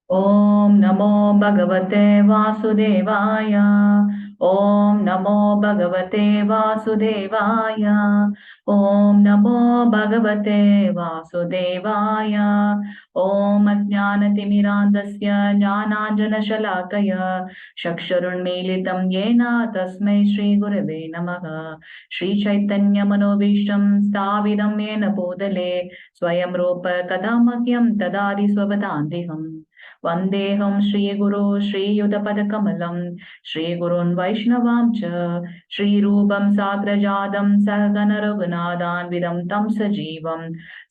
ॐ नमो भगवते वासुदेवाय। ॐ नमो भगवते वासुदेवाय। ॐ नमो भगवते वासुदेवाय। ॐ अज्ञानतिमिरान्धस्य ज्ञानाञ्जनशलाकया चक्षुरुन्मीलितं येन तस्मै श्रीगुरवे नमः। श्रीचैतन्यमनोभीष्टं स्थापितं येन भूतले स्वयं रूप कदा मह्यं ददाति स्वपदान्तिकम्। वन्देऽहं श्रीगुरो श्रीयुतपदकमलं श्रीगुरून् वैष्णवांश्च श्रीरूपं साग्रजातं सहगण रघुनाथान्वितं तं सजीवं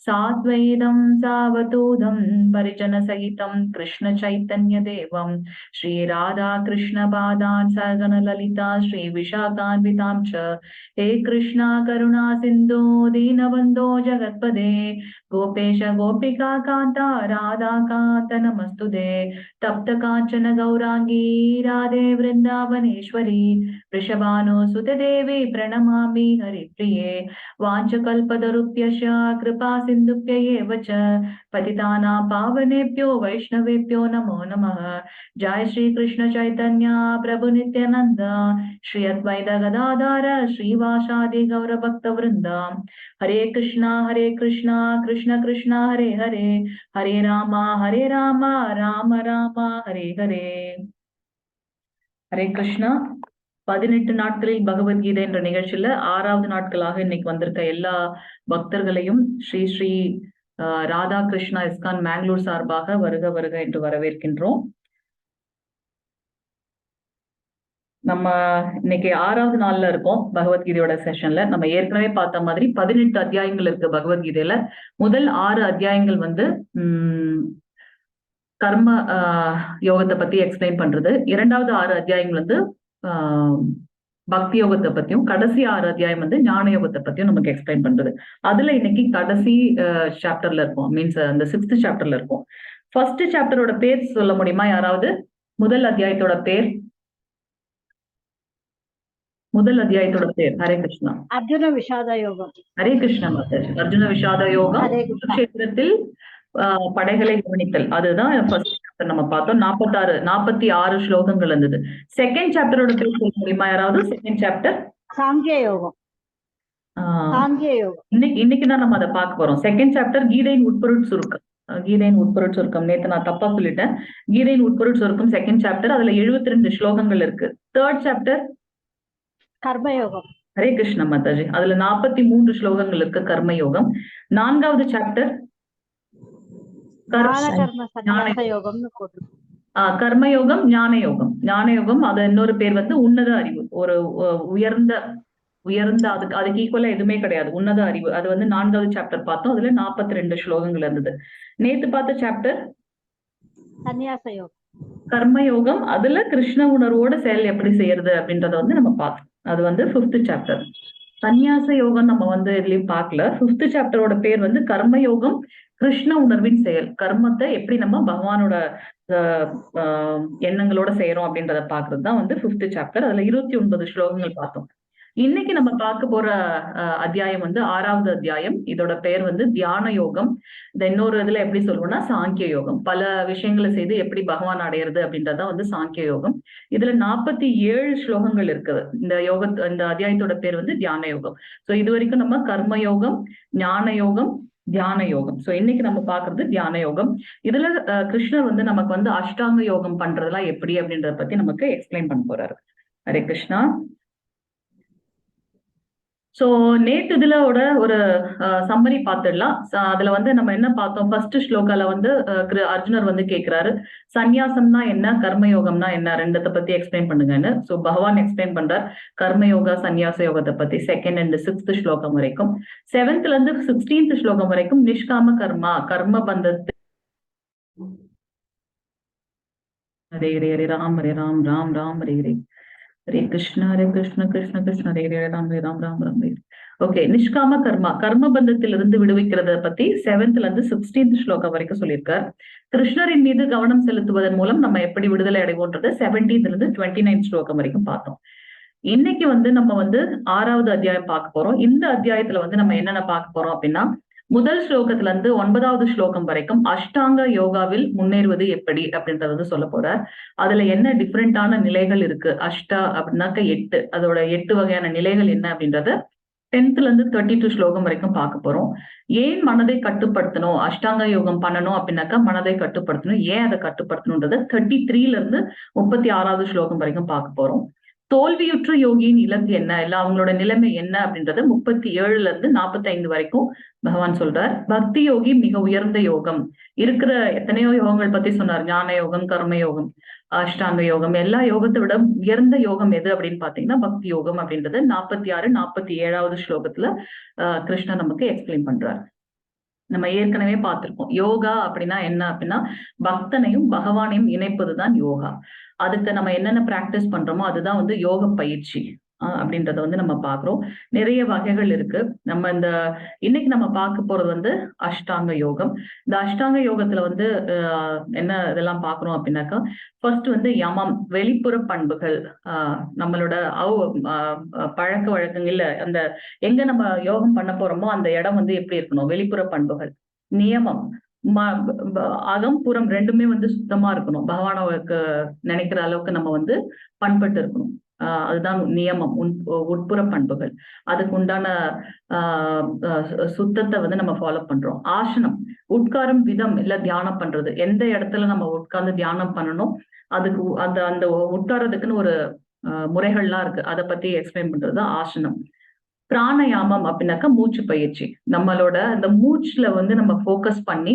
साद्वैतं सावधूतं परिजनसहितं कृष्णचैतन्यदेवं श्रीराधाकृष्णपादान् सहगण ललिता श्रीविशाखान्वितां च। हे कृष्णा करुणा सिन्धो दीनबन्धो जगत्पदे गोपेश गोपिका कान्ता राधाकान्त नमस्तुते। तप्त काञ्चन गौराङ्गी राधे वृन्दावनेश्वरी वृषभानुसुते देवी प्रणमामि हरिप्रिये। वाञ्छकल्पतरुभ्यश्च कृपा सिन्धुभ्य एव च पतितानां पावनेभ्यो वैष्णवेभ्यो नमो नमः। जय श्री कृष्ण चैतन्य प्रभु नित्यानंद श्री अद्वैत गदाधर श्रीवासादि गौरभक्तवृन्द। हरे कृष्णा कृष्ण कृष्णा हरे हरे, हरे राम राम राम हरे हरे। ஹரே கிருஷ்ணா. 18 நாட்களில் பகவத்கீதை என்ற நிகழ்ச்சியில 6வது நாட்களாக இன்னைக்கு வந்திருக்க எல்லா பக்தர்களையும் ஸ்ரீ ஸ்ரீ ராதாகிருஷ்ணா இஸ்கான் மேங்களூர் சார்பாக வருக வருக என்று வரவேற்கின்றோம். நம்ம இன்னைக்கு 6வது நாள்ல இருக்கோம் பகவத்கீதையோட செஷன்ல. நம்ம ஏற்கனவே பார்த்த மாதிரி 18 அத்தியாயங்கள் இருக்கு பகவத்கீதையில. முதல் 6 அத்தியாயங்கள் வந்து கர்ம யோகத்தை பத்தி எக்ஸ்பிளைன் பண்றது. இரண்டாவது 6 அத்தியாயங்கள் வந்து பக்தி யோகத்தை பத்தியும், கடைசி 6 அத்தியாயம் வந்து ஞான யோகத்தை பத்தியும் நமக்கு எக்ஸ்பிளைன் பண்றது. அதுல இன்னைக்கு கடைசி சாப்டர்ல இருக்கும், மீன்ஸ் அந்த 6th சாப்டர்ல இருக்கும். ஃபர்ஸ்ட் சாப்டரோட பேர் சொல்ல முடியுமா யாராவது? முதல் அத்தியாயத்தோட பேர், முதல் அத்தியாயத்தோட பேர்? ஹரே கிருஷ்ணா. அர்ஜுன விஷாத யோகம். ஹரே கிருஷ்ணா மாதாஜி. அர்ஜுன விஷாத யோகம், குருக்ஷேத்திரத்தில் படைகளை கவனித்தல், அதுதான் ஃபர்ஸ்ட் சாப்டர் நம்ம பார்த்தோம். 46 ஸ்லோகங்கள் இருந்தது. செகண்ட் சாப்டரோட பேர் சொல்ல முடியுமா யாராவது? செகண்ட் சாப்டர் சாங்கிய யோகம். இன்னைக்குதான் நம்ம அதை பார்க்க போறோம். செகண்ட் சாப்டர் கீதையின் உட்பொருள் சுருக்கம். கீதையின் உட்பொருள் சுருக்கம் நேத்து நான் தப்பா சொல்லிட்டேன். கீதையின் உட்பொருள் சுருக்கம் செகண்ட் சாப்டர், அதுல 72 ஸ்லோகங்கள் இருக்கு. தேர்ட் சாப்டர் கர்மயோகம். ஹரே கிருஷ்ண மாதாஜி. அதுல 43 ஸ்லோகங்கள் இருக்கு கர்மயோகம். 4வது சாப்டர் கர்மயோகம் ஞான யோகம். ஞான யோகம் அது இன்னொரு பேர் வந்து உன்னத அறிவு, ஒரு உயர்ந்த அதுக்கு ஈக்குவலா எதுவுமே கிடையாது, உன்னத அறிவு. அது வந்து 4வது சாப்டர் பார்த்தோம். அதுல 42 ஸ்லோகங்கள் இருந்தது. நேத்து பார்த்த சாப்டர் சந்நியாச யோகம், கர்மயோகம். அதுல கிருஷ்ண உணர்வோட செயல் எப்படி செய்யறது அப்படின்றத வந்து நம்ம பார்த்தோம். அது வந்து 5th சாப்டர். சந்நியாச யோகம் நம்ம வந்து இதுலயும் பார்க்கல. 5th சாப்டரோட பேர் வந்து கர்மயோகம், கிருஷ்ண உணர்வின் செயல். கர்மத்தை எப்படி நம்ம பகவானோட எண்ணங்களோட செய்யறோம் அப்படின்றத பாக்குறதுதான் வந்து 5th சாப்டர். அதுல 29 ஸ்லோகங்கள் பார்த்தோம். இன்னைக்கு நம்ம பார்க்க போற அத்தியாயம் வந்து 6வது அத்தியாயம். இதோட பெயர் வந்து தியான யோகம். இந்த இன்னொரு இதுல எப்படி சொல்லுவோம்னா சாங்கிய யோகம். பல விஷயங்களை செய்து எப்படி பகவான் அடையிறது அப்படின்றதான் வந்து சாங்கிய யோகம். இதுல 47 ஸ்லோகங்கள் இருக்குது. இந்த அத்தியாயத்தோட பேர் வந்து தியான யோகம். சோ இது வரைக்கும் நம்ம கர்ம யோகம், ஞான யோகம், தியான யோகம். சோ இன்னைக்கு நம்ம பாக்குறது தியான யோகம். இதுல கிருஷ்ணர் வந்து நமக்கு வந்து அஷ்டாங்க யோகம் பண்றதெல்லாம் எப்படி அப்படின்றத பத்தி நமக்கு எக்ஸ்பிளைன் பண்ண போறாரு. ஹரே கிருஷ்ணா. சோ நேத்து இதுலோட ஒரு சம்மரி பார்த்துடலாம். அதுல வந்து நம்ம என்ன பார்த்தோம்? ஃபர்ஸ்ட் ஸ்லோகால வந்து அர்ஜுனர் வந்து கேட்கிறாரு, சந்நியாசம்னா என்ன, கர்மயோகம்னா என்ன, ரெண்டத்தை பத்தி எக்ஸ்பிளைன் பண்ணுங்கன்னு. சோ பகவான் எக்ஸ்பிளைன் பண்றார் கர்மயோகா சந்நியாச யோகத்தை பத்தி 2nd and 6th ஸ்லோகம் வரைக்கும். 7th இருந்து 16th ஸ்லோகம் வரைக்கும் நிஷ்காம கர்மா, கர்ம பந்தத்து. ஹரே ஹரே ஹரே ராம் ஹரே ராம் ராம் ராம் ஹரே ஹரே, ஹரே கிருஷ்ணா கிருஷ்ண கிருஷ்ண ஹரே ஹரே ராம் ஹரே ராம் ராம் ராம் ஹரே. ஓகே, நிஷ்காம கர்மா, கர்ம பந்தத்திலிருந்து விடுவிக்கிறத பத்தி 7th இருந்து 16th ஸ்லோகம் வரைக்கும் சொல்லியிருக்கார். கிருஷ்ணரின் மீது கவனம் செலுத்துவதன் மூலம் நம்ம எப்படி விடுதலை அடைவோன்றது 17th இருந்து 29th ஸ்லோகம் வரைக்கும் பார்த்தோம். இன்னைக்கு வந்து நம்ம வந்து 6வது அத்தியாயம் பார்க்க போறோம். இந்த அத்தியாயத்துல வந்து நம்ம என்னென்ன பார்க்க போறோம் அப்படின்னா, முதல் ஸ்லோகத்துல இருந்து 9வது ஸ்லோகம் வரைக்கும் அஷ்டாங்க யோகாவில் முன்னேறுவது எப்படி அப்படின்றத வந்து சொல்ல போறார். அதுல என்ன டிஃப்ரெண்டான நிலைகள் இருக்கு, அஷ்டா அப்படின்னாக்க 8, அதோட 8 வகையான நிலைகள் என்ன அப்படின்றத 10th இருந்து 32 ஸ்லோகம் வரைக்கும் பார்க்க போறோம். ஏன் மனதை கட்டுப்படுத்தணும், அஷ்டாங்க யோகம் பண்ணணும் அப்படின்னாக்கா மனதை கட்டுப்படுத்தணும், ஏன் அதை கட்டுப்படுத்தணும்ன்றத 33ல இருந்து 36வது ஸ்லோகம் வரைக்கும் பார்க்க போறோம். தோல்வியுற்ற யோகியின் இலக்கு என்ன, இல்ல அவங்களோட நிலைமை என்ன அப்படின்றத 37ல இருந்து 45 வரைக்கும் பகவான் சொல்றார். பக்தி யோகி மிக உயர்ந்த யோகம். இருக்கிற எத்தனையோ யோகங்கள் பத்தி சொன்னார். ஞான யோகம், கர்ம யோகம், அஷ்டாங்க யோகம், எல்லா யோகத்தை விட உயர்ந்த யோகம் எது அப்படின்னு பாத்தீங்கன்னா பக்தி யோகம் அப்படின்றது 46, 47வது ஸ்லோகத்துல கிருஷ்ணர் நமக்கு எக்ஸ்பிளைன் பண்றார். நம்ம ஏற்கனவே பார்த்திருக்கோம். யோகா அப்படின்னா என்ன அப்படின்னா பக்தனையும் பகவானையும் இணைப்பதுதான் யோகா. அதுக்கு நம்ம என்னென்ன பிராக்டிஸ் பண்றோமோ அதுதான் வந்து யோக பயிற்சி அப்படின்றத வந்து நம்ம பாக்குறோம். நிறைய வகைகள் இருக்கு. நம்ம இன்னைக்கு நம்ம பார்க்க போறது வந்து அஷ்டாங்க யோகம். இந்த அஷ்டாங்க யோகத்துல வந்து என்ன இதெல்லாம் பாக்குறோம் அப்படின்னாக்கா, ஃபர்ஸ்ட் வந்து யமம், வெளிப்புற பண்புகள், நம்மளோட பழக்க வழக்கங்கள்ல அந்த எங்க நம்ம யோகம் பண்ண போறோமோ அந்த இடம் வந்து எப்படி இருக்கணும், வெளிப்புற பண்புகள். நியமம், அகம் புறம் ரெண்டுமே வந்து சுத்தமா இருக்கணும். பகவானுக்கு நினைக்கிற அளவுக்கு நம்ம வந்து பண்பட்டு இருக்கணும். அதுதான் நியமம், உட்புற பண்புகள். அதுக்கு உண்டான சுத்தத்தை வந்து நம்ம ஃபாலோ பண்றோம். ஆசனம், உட்காரும் விதம் இல்ல தியானம் பண்றது, எந்த இடத்துல நம்ம உட்கார்ந்து தியானம் பண்ணணும், அதுக்கு அந்த உட்கார்றதுக்குன்னு ஒரு முறைகள்லாம் இருக்கு. அதை பத்தி எக்ஸ்பிளைன் பண்றது ஆசனம். பிராணயாமம் அப்படின்னாக்கா மூச்சு பயிற்சி. நம்மளோட அந்த மூச்சுல வந்து நம்ம ஃபோக்கஸ் பண்ணி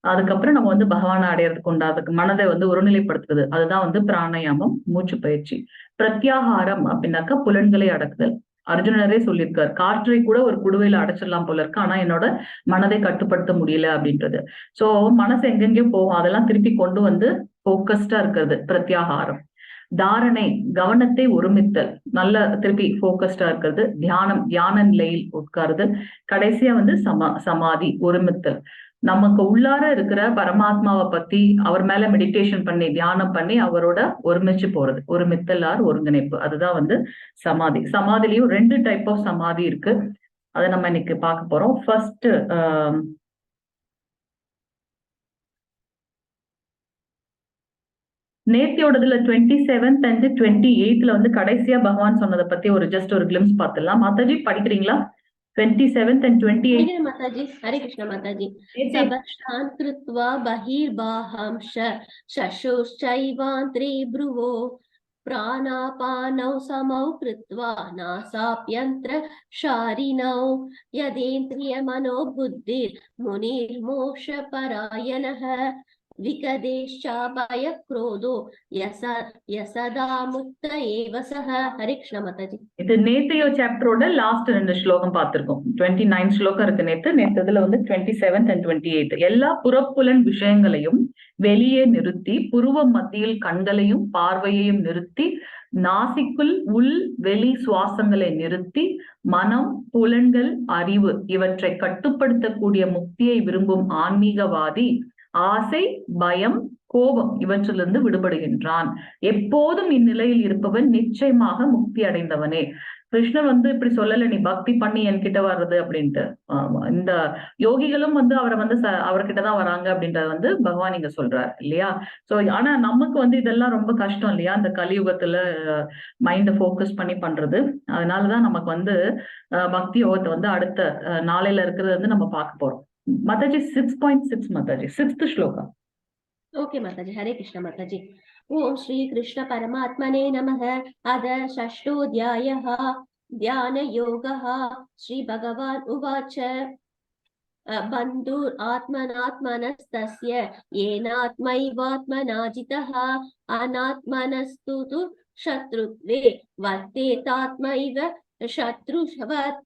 அதுக்கப்புறம் நம்ம வந்து பகவானை அடையறதுக்கு உண்டாதுக்கு மனதை வந்து ஒருநிலைப்படுத்துறது, அதுதான் வந்து பிராணயாமம், மூச்சு பயிற்சி. பிரத்யாகாரம் அப்படின்னாக்கா புலன்களை அடக்குதல். அர்ஜுனரே சொல்லியிருக்காரு, காற்றை கூட ஒரு குடுவையில அடைச்சிடலாம் போல இருக்கு, ஆனா என்னோட மனதை கட்டுப்படுத்த முடியல அப்படின்றது. சோ மனசு எங்கெங்கயோ போகும், அதெல்லாம் திருப்பி கொண்டு வந்து போக்கஸ்டா இருக்கிறது பிரத்யாகாரம். தாரணை, கவனத்தை ஒருமித்தல், நல்ல திருப்பி போக்கஸ்டா இருக்கிறது. தியானம், தியான நிலையில் உட்காருதல். கடைசியா வந்து சமாதி, ஒருமித்தல். நமக்கு உள்ளார இருக்கிற பரமாத்மாவை பத்தி அவர் மேல மெடிடேஷன் பண்ணி தியானம் பண்ணி அவரோட ஒருமிச்சு போறது, ஒருமித்தல் ஆர் ஒருங்கிணைப்பு, அதுதான் வந்து சமாதி. சமாதிலையும் 2 டைப் ஆஃப் சமாதி இருக்கு. அதை நம்ம இன்னைக்கு பார்க்க போறோம். ஃபர்ஸ்ட் நேத்தியோடதுல 27th and 28th வந்து கடைசியா பகவான் சொன்னதை பத்தி ஜஸ்ட் ஒரு கிளிம்ஸ் பார்த்துடலாம். மாதாஜி படிக்கிறீங்களா? 27th and 28th. माताजी, हरे कृष्ण माताजी। सबक्षान् कृत्वा बहिर्बाहंश शशुश्चैवान्त्रे भ्रुवो प्राणापानौ समौ कृत्वा नासाप्यन्त्र शारिणौ यदेन्द्रियमनो बुद्धिर्मुनिर्मोक्षपरायणः विकदेश्चाभय क्रोधो यसदा मुक्त एव सः। हरे कृष्ण माताजी। இது நேத்தையோ சாப்டரோட லாஸ்ட் 2 ஸ்லோகம் பார்த்திருக்கோம். 29 ஸ்லோகம் இருக்கு. நேத்ததுல வந்து 27th and 28th. எல்லா புறப்புலன் விஷயங்களையும் வெளியே நிறுத்தி, புருவ மத்தியில் கண்களையும் பார்வையையும் நிறுத்தி, நாசிக்குள் உள் வெளி சுவாசங்களை நிறுத்தி, மனம், புலன்கள், அறிவு இவற்றை கட்டுப்படுத்தக்கூடிய முக்தியை விரும்பும் ஆன்மீகவாதி ஆசை, பயம், கோபம் இவற்றிலிருந்து விடுபடுகின்றான். எப்போதும் இந்நிலையில் இருப்பவன் நிச்சயமாக முக்தி அடைந்தவனே. கிருஷ்ணர் வந்து இப்படி சொல்லல, நீ பக்தி பண்ணி என்கிட்ட வர்றது அப்படின்ட்டு. இந்த யோகிகளும் வந்து அவரை வந்து அவர்கிட்டதான் வராங்க அப்படின்றத வந்து பகவான் இங்க சொல்றாரு இல்லையா? சோ ஆனா நமக்கு வந்து இதெல்லாம் ரொம்ப கஷ்டம் இல்லையா, இந்த கலியுகத்துல மைண்ட ஃபோக்கஸ் பண்ணி பண்றது. அதனாலதான் நமக்கு வந்து பக்தி யோகத்தை வந்து அடுத்த நாளையில இருக்கிறது வந்து நம்ம பார்க்க போறோம். माताजी 6.6 माताजी 6th श्लोका। ओके माताजी, हरे कृष्ण माताजी। ओम श्री कृष्ण परमात्मने नमः। अध षष्ठोऽध्यायः ध्यान योगः। श्री भगवान् उवाच बन्धुरात्मनात्मनस्तस्य येनात्मैवात्मनाजितः अनात्मनस्तु तु शत्रुत्वे वर्तेतात्मैव शत्रुवत्।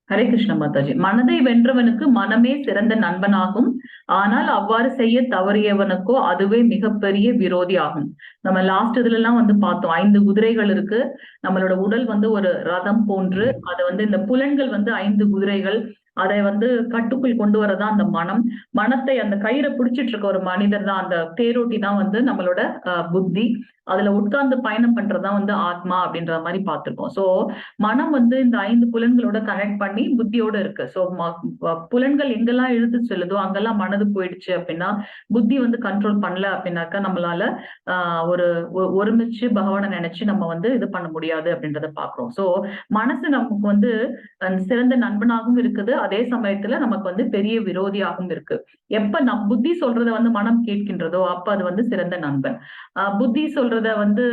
ஹரே கிருஷ்ண மாதாஜி. மனதை வென்றவனுக்கு மனமே சிறந்த நண்பனாகும், ஆனால் அவ்வாறு செய்ய தவறியவனுக்கோ அதுவே மிகப்பெரிய விரோதி ஆகும். நம்ம லாஸ்ட் இதுல எல்லாம் வந்து பார்த்தோம், 5 குதிரைகள் இருக்கு. நம்மளோட உடல் வந்து ஒரு ரதம் போன்று, அது வந்து இந்த புலன்கள் வந்து 5 குதிரைகள், அதை வந்து கட்டுக்குள் கொண்டு வரதான் அந்த மனம். மனத்தை அந்த கயிறை பிடிச்சிட்டு இருக்க ஒரு மனிதர் தான், அந்த தேரோட்டி தான் வந்து நம்மளோட புத்தி. அதுல உட்கார்ந்து பயணம் பண்றதுதான் வந்து ஆத்மா அப்படின்ற மாதிரி பார்த்திருக்கோம். சோ மனம் வந்து இந்த 5 புலன்களோட கனெக்ட் பண்ணி புத்தியோட இருக்கு. சோ புலன்கள் எங்கெல்லாம் இழுத்து செல்லுதோ அங்கெல்லாம் மனது போயிடுச்சு அப்படின்னா, புத்தி வந்து கண்ட்ரோல் பண்ணல அப்படின்னாக்கா நம்மளால ஒரு ஒருமிச்சு பகவானை நினைச்சு நம்ம வந்து இது பண்ண முடியாது அப்படின்றத பாக்குறோம். சோ மனசு நமக்கு வந்து சிறந்த நண்பனாகவும் இருக்குது, அதே சமயத்துல நமக்கு வந்து பெரிய விரோதியாகவும் இருக்கு. எப்ப புத்தி சொல்றத வந்து மனம் கேட்கின்றதோ அப்ப அது வந்து சிறந்த நண்பன். புத்தி சொல்றத வந்து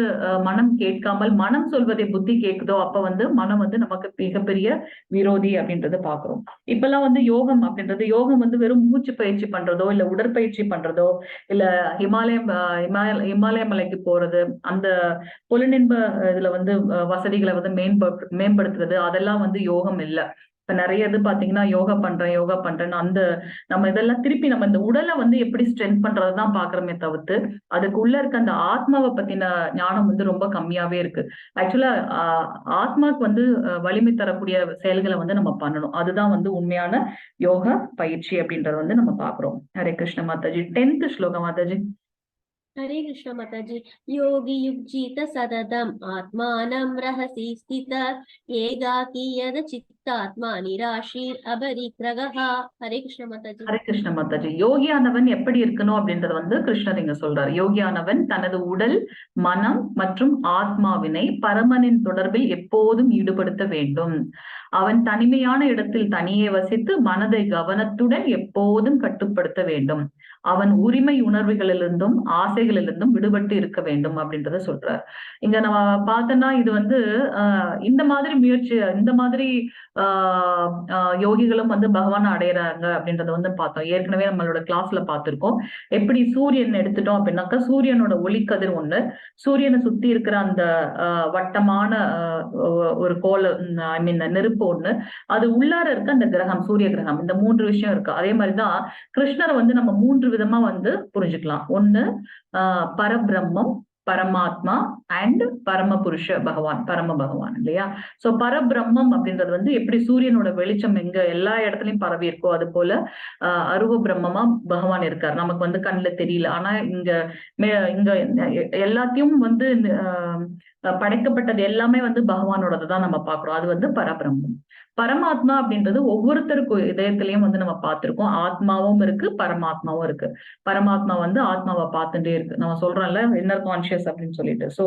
மனம் கேட்காமல் மனம் சொல்வதை புத்தி கேக்குதோ அப்ப வந்து மனம் வந்து நமக்கு மிகப்பெரிய விரோதி அப்படின்றத பாக்குறோம். இப்பெல்லாம் வந்து யோகம் அப்படின்றது, யோகம் வந்து வெறும் மூச்சு பயிற்சி பண்றதோ இல்ல உடற்பயிற்சி பண்றதோ இல்ல இமாலய மலைக்கு போறது, அந்த புலனின்ப இதுல வந்து வசதிகளை வந்து மேம்படுத்துறது, அதெல்லாம் வந்து யோகம் இல்ல. இப்ப நிறைய இது பாத்தீங்கன்னா யோகா பண்றேன்னு அந்த நம்ம இதெல்லாம் திருப்பி நம்ம இந்த உடலை வந்து எப்படி ஸ்ட்ரென்த் பண்றதுதான் பாக்குறோமே தவிர்த்து அதுக்குள்ள இருக்க அந்த ஆத்மாவை பத்தின ஞானம் வந்து ரொம்ப கம்மியாவே இருக்கு. ஆக்சுவலா ஆத்மாக்கு வந்து வலிமை தரக்கூடிய செயல்களை வந்து நம்ம பண்ணணும். அதுதான் வந்து உண்மையான யோகா பயிற்சி அப்படின்றத வந்து நம்ம பாக்குறோம். ஹரே கிருஷ்ண மாதாஜி. 10th ஸ்லோகம் மாதாஜி. हरे कृष्ण माताजी। योगी युज्जित सततम् आत्मानं रहसि स्थित एकाकी यद चित्तात्मा निराशीर अபரிக்ரகः। हरे कृष्ण माताजी। ஹரே கிருஷ்ண மாதாஜி. யோகியானவன் எப்படி இருக்கணும் அப்படின்றத வந்து கிருஷ்ணர் இங்க சொல்றாரு. யோகியானவன் தனது உடல், மனம் மற்றும் ஆத்மாவினை பரமனின் தொடர்பில் எப்போதும் ஈடுபடுத்த வேண்டும். அவன் தனிமையான இடத்தில் தனியே வசித்து மனதை கவனத்துடன் எப்போதும் கட்டுப்படுத்த வேண்டும். அவன் உரிமை உணர்வுகளிலிருந்தும் ஆசைகளிலிருந்தும் விடுபட்டு இருக்க வேண்டும் அப்படின்றத சொல்றார். இங்க நம்ம பார்த்தோம்னா இது வந்து இந்த மாதிரி முயற்சி, இந்த மாதிரி யோகிகளும் வந்து பகவான் அடையறாங்க அப்படின்றத வந்து பார்த்தோம். ஏற்கனவே நம்மளோட கிளாஸ்ல பார்த்திருக்கோம். எப்படி சூரியன் எடுத்துட்டோம் அப்படின்னாக்கா சூரியனோட ஒளிக்கதிர் ஒண்ணு, சூரியனை சுத்தி இருக்கிற அந்த வட்டமான ஒரு ஐ மீன் நெருப்பு ஒண்ணு, அது உள்ளார இருக்க அந்த கிரகம், சூரிய கிரகம், இந்த 3 விஷயம் இருக்கு. அதே மாதிரிதான் கிருஷ்ணரை வந்து நம்ம 3 விதமா வந்து புரிஞ்சுக்கலாம். ஒண்ணு பரபிரம்மம், பரமாத்மா அண்ட் பரமபுருஷ பகவான், பரம பகவான் இல்லையா? சோ பரபிரம்மம் அப்படின்றது வந்து எப்படி சூரியனோட வெளிச்சம் எங்க எல்லா இடத்துலயும் பரவி இருக்கோ அது போல அருவ பிரம்மமா பகவான் இருக்கார். நமக்கு வந்து கண்ணுல தெரியல, ஆனா இங்க எல்லாத்தையும் வந்து படைக்கப்பட்டது எல்லாமே வந்து பகவானோடதான் நம்ம பாக்குறோம். அது வந்து பரபிரம்மம். பரமாத்மா அப்படின்றது ஒவ்வொருத்தருக்கும் இதயத்திலயும் வந்து நம்ம பார்த்திருக்கோம். ஆத்மாவும் இருக்கு, பரமாத்மாவும் இருக்கு. பரமாத்மா வந்து ஆத்மாவை பார்த்துட்டே இருக்கு. நம்ம சொல்றோம்ல இன்னர் கான்சியஸ் அப்படின்னு சொல்லிட்டு. சோ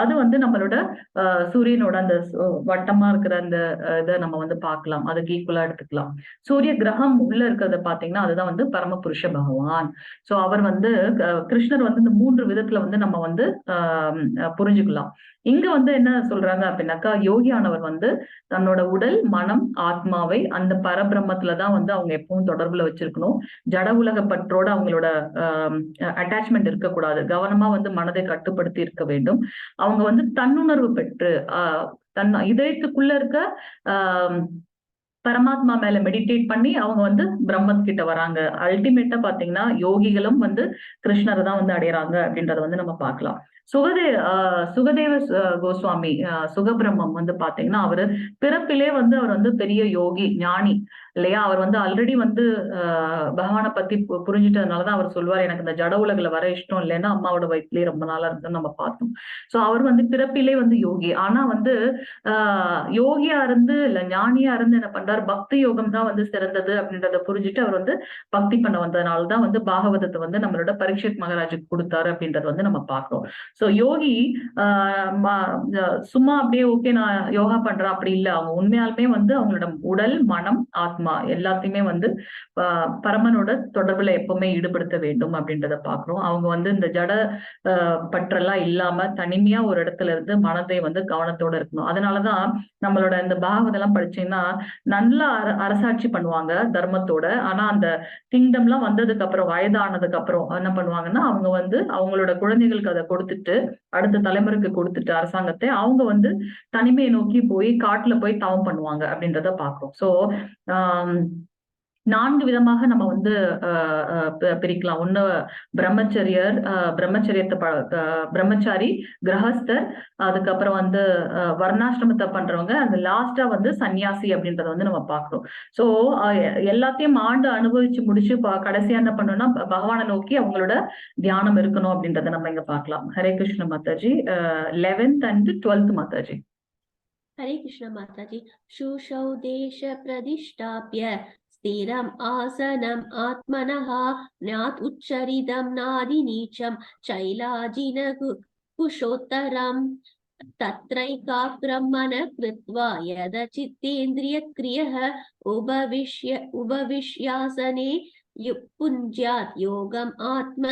அது வந்து நம்மளோட சூரியனோட அந்த வட்டமா இருக்கிற அந்த இதை நம்ம வந்து பார்க்கலாம். அதுக்கு ஈக்குவலா எடுத்துக்கலாம். சூரிய கிரகம் உள்ள இருக்கிறத பாத்தீங்கன்னா அதுதான் வந்து பரமபுருஷ பகவான். சோ அவர் வந்து கிருஷ்ணர் வந்து இந்த 3 விதத்துல வந்து நம்ம வந்து புரிஞ்சுக்கலாம். இங்க வந்து என்ன சொல்றாங்க அப்படின்னாக்கா யோகியானவர் வந்து தன்னோட உடல், மனம், ஆத்மாவை அந்த பரபிரம்மத்துலதான் வந்து அவங்க எப்பவும் தொடர்புல வச்சிருக்கணும். ஜட உலக பற்றோட அவங்களோட அட்டாச்மெண்ட் இருக்கக்கூடாது. கவனமா வந்து மனதை கட்டுப்படுத்தி இருக்க வேண்டும். அவங்க வந்து தன்னுணர்வு பெற்று தன் இதயத்துக்குள்ள இருக்க பரமாத்மா மேல மெடிடேட் பண்ணி அவங்க வந்து பிரம்மத் கிட்ட வராங்க. அல்டிமேட்டா பாத்தீங்கன்னா யோகிகளும் வந்து கிருஷ்ணரை தான் வந்து அடையறாங்க அப்படின்றத வந்து நம்ம பார்க்கலாம். சுகதேவ கோஸ்வாமி சுகபிரம்மம் வந்து பாத்தீங்கன்னா அவரு பிறப்பிலே வந்து அவர் வந்து பெரிய யோகி, ஞானி இல்லையா? அவர் வந்து ஆல்ரெடி வந்து பகவானை பத்தி புரிஞ்சுட்டதுனாலதான் அவர் சொல்வார், எனக்கு இந்த ஜட உலகில வர இஷ்டம் இல்லைன்னா அம்மாவோட வயிற்றுலயே ரொம்ப நாளா இருக்குன்னு நம்ம பார்த்தோம். சோ அவர் வந்து பிறப்பிலே வந்து யோகி. ஆனா வந்து யோகியா இருந்து இல்ல ஞானியா இருந்து என்ன பண்றாரு, பக்தி யோகம் தான் வந்து சிறந்தது அப்படின்றத புரிஞ்சுட்டு அவர் வந்து பக்தி பண்ண வந்ததுனாலதான் வந்து பாகவதத்தை வந்து நம்மளோட பரீட்சித் மகாராஜுக்கு கொடுத்தாரு அப்படின்றத வந்து நம்ம பார்க்கிறோம். சோ யோகி சும்மா அப்படியே ஓகே நான் யோகா பண்றேன் அப்படி இல்ல. அவங்க உண்மையாலுமே வந்து அவங்களோட உடல், மனம், ஆத்மா எல்லாத்தையுமே வந்து பரமனோட தொடர்புல எப்பவுமே ஈடுபடுத்த வேண்டும் அப்படின்றத பாக்குறோம். அவங்க வந்து இந்த ஜட பற்றெல்லாம் இல்லாம தனிமையா ஒரு இடத்துல இருந்து மனதை வந்து கவனத்தோட இருக்கணும். அதனாலதான் நம்மளோட இந்த பாகவதெல்லாம் படிச்சீங்கன்னா நல்லா அரசாட்சி பண்ணுவாங்க தர்மத்தோட. ஆனா அந்த கிங்டம் எல்லாம் வந்ததுக்கு அப்புறம், வயதானதுக்கு அப்புறம் என்ன பண்ணுவாங்கன்னா அவங்க வந்து அவங்களோட குழந்தைகளுக்கு அதை கொடுத்துட்டு அடுத்த தலைமுறைக்கு கொடுத்துட்டு அரசாங்கத்தை அவங்க வந்து தனிமையை நோக்கி போய் காட்டுல போய் தவம் பண்ணுவாங்க அப்படின்றத பாக்குறோம். சோ 4 விதமாக நம்ம வந்து பிரிக்கலாம். ஒண்ணு பிரம்மச்சரியர், பிரம்மச்சாரி, கிரகஸ்தர், அதுக்கப்புறம் வந்து வர்ணாசிரமத்தை பண்றவங்க, அந்த லாஸ்டா வந்து சன்னியாசி அப்படின்றத வந்து நம்ம பாக்குறோம். சோ எல்லாத்தையும் ஆண்டு அனுபவிச்சு முடிச்சு கடைசியா என்ன பண்ணணும்னா பகவானை நோக்கி அவங்களோட தியானம் இருக்கணும் அப்படின்றத நம்ம இங்க பார்க்கலாம். Hare Krishna Mataji. 11th and 12th Mataji. हरे कृष्ण माताजी। शुशौ देश प्रतिष्ठाप्य स्थिरम् आसनम् आत्मनः नात् उच्चरितं नादिनीचं चैलाजिन कुशोत्तरम् तत्रैकाग्रं मनः कृत्वा यदचित्तेन्द्रियक्रियः उपविश्यासने पुञ्ज्यात् योगम् आत्म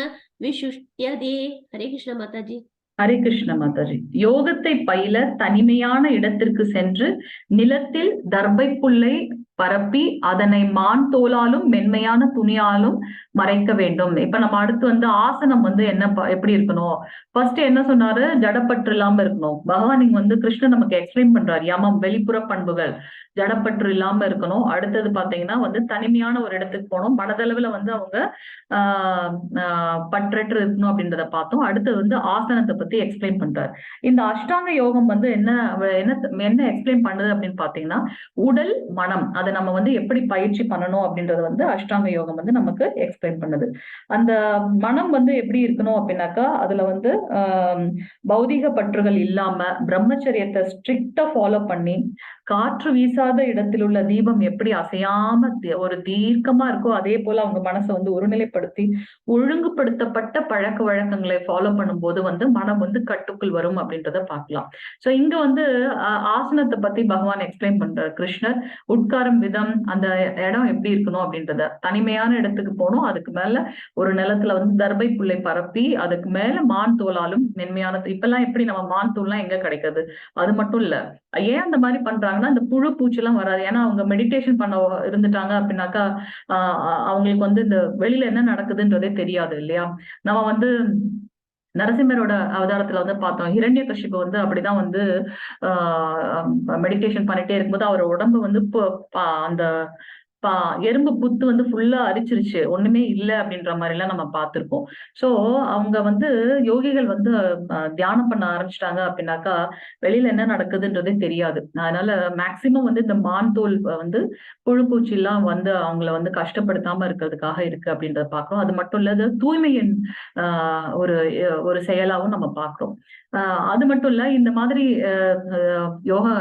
विशुष्यते। हरे कृष्ण माताजी। ஹரே கிருஷ்ண மாதாஜி. யோகத்தை பயில தனிமையான இடத்திற்கு சென்று நிலத்தில் தர்பை புல்லை பரப்பி அதனை மான் தோலாலும் மென்மையான துணியாலும் மறைக்க வேண்டும். இப்ப நம்ம அடுத்து வந்து ஆசனம் வந்து என்ன எப்படி இருக்கணும்? ஃபர்ஸ்ட் என்ன சொன்னாரு? ஜடப்பற்று இல்லாம இருக்கணும். பகவான் இங்க வந்து கிருஷ்ணன் நமக்கு எக்ஸ்பிளைன் பண்றாரு. யமம், வெளிப்புற பண்புகள், ஜடப்பற்று இல்லாம இருக்கணும். அடுத்தது பாத்தீங்கன்னா வந்து தனிமையான ஒரு இடத்துக்கு போகணும். மனதளவுல வந்து அவங்க பற்றற்று இருக்கணும் அப்படின்றத பார்த்தோம். அடுத்தது வந்து ஆசனத்தை பத்தி எக்ஸ்பிளைன் பண்றாரு. இந்த அஷ்டாங்க யோகம் வந்து என்ன என்ன எக்ஸ்பிளைன் பண்ணுது அப்படின்னு பாத்தீங்கன்னா, உடல் மனம் அதை நம்ம வந்து எப்படி பயிற்சி பண்ணணும் அப்படின்றத வந்து அஷ்டாங்க யோகம் வந்து நமக்கு எக்ஸ்பிளைன் பண்ணுது. அந்த மனம் வந்து எப்படி இருக்கணும் அப்படின்னாக்கா, அதுல வந்து பௌதிக பற்றுகள் இல்லாம பிரம்மச்சரியத்தை ஸ்ட்ரிக்டா ஃபாலோ பண்ணி, காற்று வீசாத இடத்தில் உள்ள தீபம் எப்படி அசையாம ஒரு தீர்க்கமா இருக்கோ அதே போல அவங்க மனசை வந்து ஒருநிலைப்படுத்தி ஒழுங்குபடுத்தப்பட்ட பழக்க வழக்கங்களை ஃபாலோ பண்ணும்போது வந்து மனம் வந்து கட்டுக்குள் வரும் அப்படின்றத பார்க்கலாம். சோ இங்க வந்து ஆசனத்தை பத்தி பகவான் எக்ஸ்பிளைன் பண்றார் கிருஷ்ணர். உட்காரும் விதம், அந்த இடம் எப்படி இருக்கணும் அப்படின்றத, தனிமையான இடத்துக்கு போகணும். அதுக்கு மேல ஒரு நிலத்துல வந்து தர்பை புல்லை பரப்பி அதுக்கு மேல மான் தோலாலும் மென்மையான, இப்பெல்லாம் எப்படி நம்ம மான் தோல்லாம் எங்க கிடைக்குது? அது மட்டும் இல்ல, ஏன் அந்த மாதிரி பண்றாங்கன்னா அந்த புழு பூச்சி எல்லாம் வராது. ஏன்னா அவங்க மெடிடேஷன் பண்ண இருந்துட்டாங்க அப்படின்னாக்கா அவங்களுக்கு வந்து இந்த வெளியில என்ன நடக்குதுன்றதே தெரியாது இல்லையா? நம்ம வந்து நரசிம்மரோட அவதாரத்துல வந்து பார்த்தோம். ஹிரண்யகசிபு வந்து அப்படிதான் வந்து மெடிடேஷன் பண்ணிட்டே இருக்கும்போது அவர் உடம்பு வந்து அந்த எறும்பு புத்து வந்து ஃபுல்லா அரிச்சிருச்சு, ஒண்ணுமே இல்லை அப்படின்ற மாதிரி எல்லாம் நம்ம பார்த்திருக்கோம். சோ அவங்க வந்து யோகிகள் வந்து தியானம் பண்ண ஆரம்பிச்சிட்டாங்க அப்படின்னாக்கா வெளியில என்ன நடக்குதுன்றதே தெரியாது. அதனால மேக்சிமம் வந்து இந்த மான் தோல் வந்து புழு பூச்சி எல்லாம் வந்து அவங்கள வந்து கஷ்டப்படுத்தாம இருக்கிறதுக்காக இருக்கு அப்படின்றத பாக்குறோம். அது மட்டும் இல்ல, தூய்மையின் ஒரு ஒரு செயலாவும் நம்ம பாக்குறோம். அது மட்டும் இல்ல, இந்த மாதிரி யோகா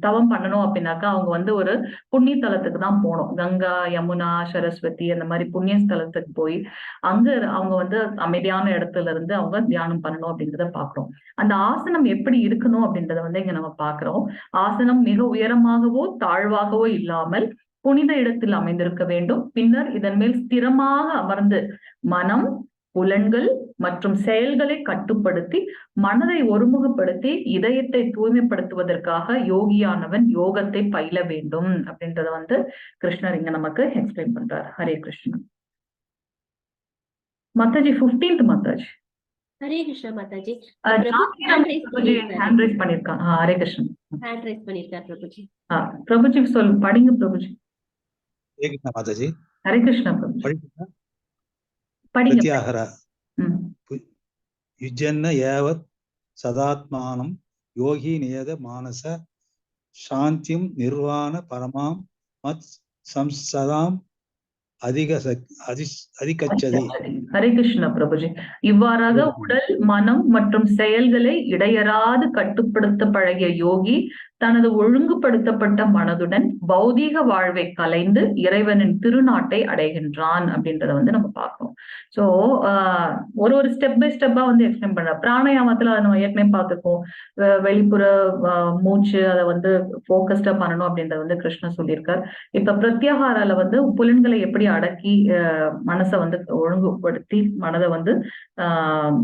தவம் பண்ணணும் அப்படின்னாக்கா அவங்க வந்து ஒரு புண்ணிய தலத்துக்கு தான் போகணும். கங்கா, யமுனா, சரஸ்வதி அந்த மாதிரி புண்ணிய ஸ்தலத்துக்கு போய் அங்க அவங்க வந்து அமைதியான இடத்துல இருந்து அவங்க தியானம் பண்ணணும் அப்படின்றத பாக்குறோம். அந்த ஆசனம் எப்படி இருக்கணும் அப்படின்றத வந்து இங்க நம்ம பாக்குறோம். ஆசனம் மிக உயரமாகவோ தாழ்வாகவோ இல்லாமல் புனித இடத்தில் அமைந்திருக்க வேண்டும். பின்னர் இதன் மேல் ஸ்திரமாக அமர்ந்து மனம், புலன்கள் மற்றும் செயல்களை கட்டுப்படுத்தி மனதை ஒருமுகப்படுத்தி இதயத்தை தூய்மைப்படுத்துவதற்காக யோகியானவன் யோகத்தை பயில வேண்டும் அப்படின்றத வந்து கிருஷ்ணர் இங்க நமக்கு எக்ஸ்பிளைன் பண்றார். Hare Krishnan. Mataji 15th Mataji. Hare Krishna Mataji. Hand rice பண்ணிருக்காங்க. ஹரே கிருஷ்ணன். ஹேண்ட் ரைஸ் பண்ணிருக்கார் பிரபுஜி. பிரபுஜி சொல், படிங்க பிரபுஜி. ஹரே கிருஷ்ண மாதாஜி. ஹரே கிருஷ்ணா பிரபுஜி. படிங்க. பிரத்யாஹர யுஜ்ஜன்ன ஏவத் சதாத்மானம் யோகி நியத மானச சாந்திம் நிர்வாண பரமாம் மத் சம்சதாம் அதிகச்சதி. ஹரே கிருஷ்ணா பிரபுஜி. இவ்வாறாக உடல், மனம் மற்றும் செயல்களை இடையறாது கட்டுப்படுத்த பழகிய யோகி தனது ஒழுங்குபடுத்தப்பட்ட மனதுடன் பௌதீக வாழ்வை கலைந்து இறைவனின் திருநாட்டை அடைகின்றான் அப்படின்றத வந்து நம்ம பார்க்கணும். சோ ஒரு ஸ்டெப் பை ஸ்டெப்பா வந்து எக்ஸ்பிளைன் பண்ற பிராணாயாமத்துல நம்ம ஏற்கனவே பார்த்துருக்கோம். வெளிப்புற மூச்சு அதை வந்து போக்கஸ்டா பண்ணணும் அப்படின்றத வந்து கிருஷ்ணன் சொல்லியிருக்கார். இப்ப பிரத்யாகாரால வந்து புலன்களை எப்படி அடக்கி மனசை வந்து ஒழுங்குபடுத்தி மனதை வந்து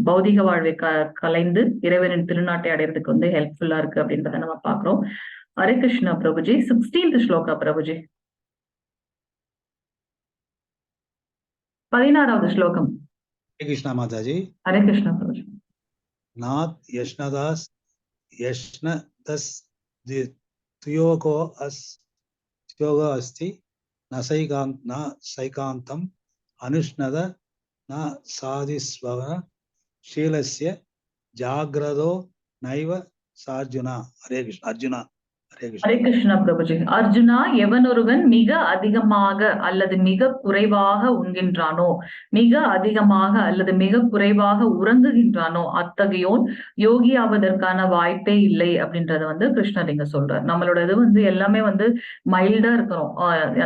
பௌதிக வாழ்வை கலைந்து இறைவனின் திருநாட்டை அடைறதுக்கு வந்து ஹெல்ப்ஃபுல்லா இருக்கு அப்படின்றத நம்ம பாக்குறோம். ஹரே கிருஷ்ணா பிரபுஜி. 16th ஸ்லோகா பிரபுஜி. 16வது ஸ்லோகம். ஹரே கிருஷ்ணா மாதாஜி. ஹரே கிருஷ்ணா பிரபுஜி. நாத் யஷ்னதாஸ் யஷ்னதஸ் துயோகோ அஸ்தி ந சைகாந்தம் அனுஷ்ணத ந சாதிஸ்வர ஷீலஸ்ய ஜாகிரதோ நைவ சார்ஜுனா. ஹரே கிருஷ்ணா. அர்ஜுனா ஹரே கிருஷ்ணா. ஹரே கிருஷ்ணா பிரபுஜி. அர்ஜுனா, எவனொருவன் மிக அதிகமாக அல்லது மிக குறைவாக உண்கின்றானோ, மிக அதிகமாக அல்லது மிக குறைவாக உறங்குகின்றானோ, அத்தகையோன் யோகி ஆவதற்கான வாய்ப்பே இல்லை அப்படின்றத வந்து கிருஷ்ணர் இங்க சொல்றார். நம்மளோட இது வந்து எல்லாமே வந்து மைல்டா இருக்கணும்.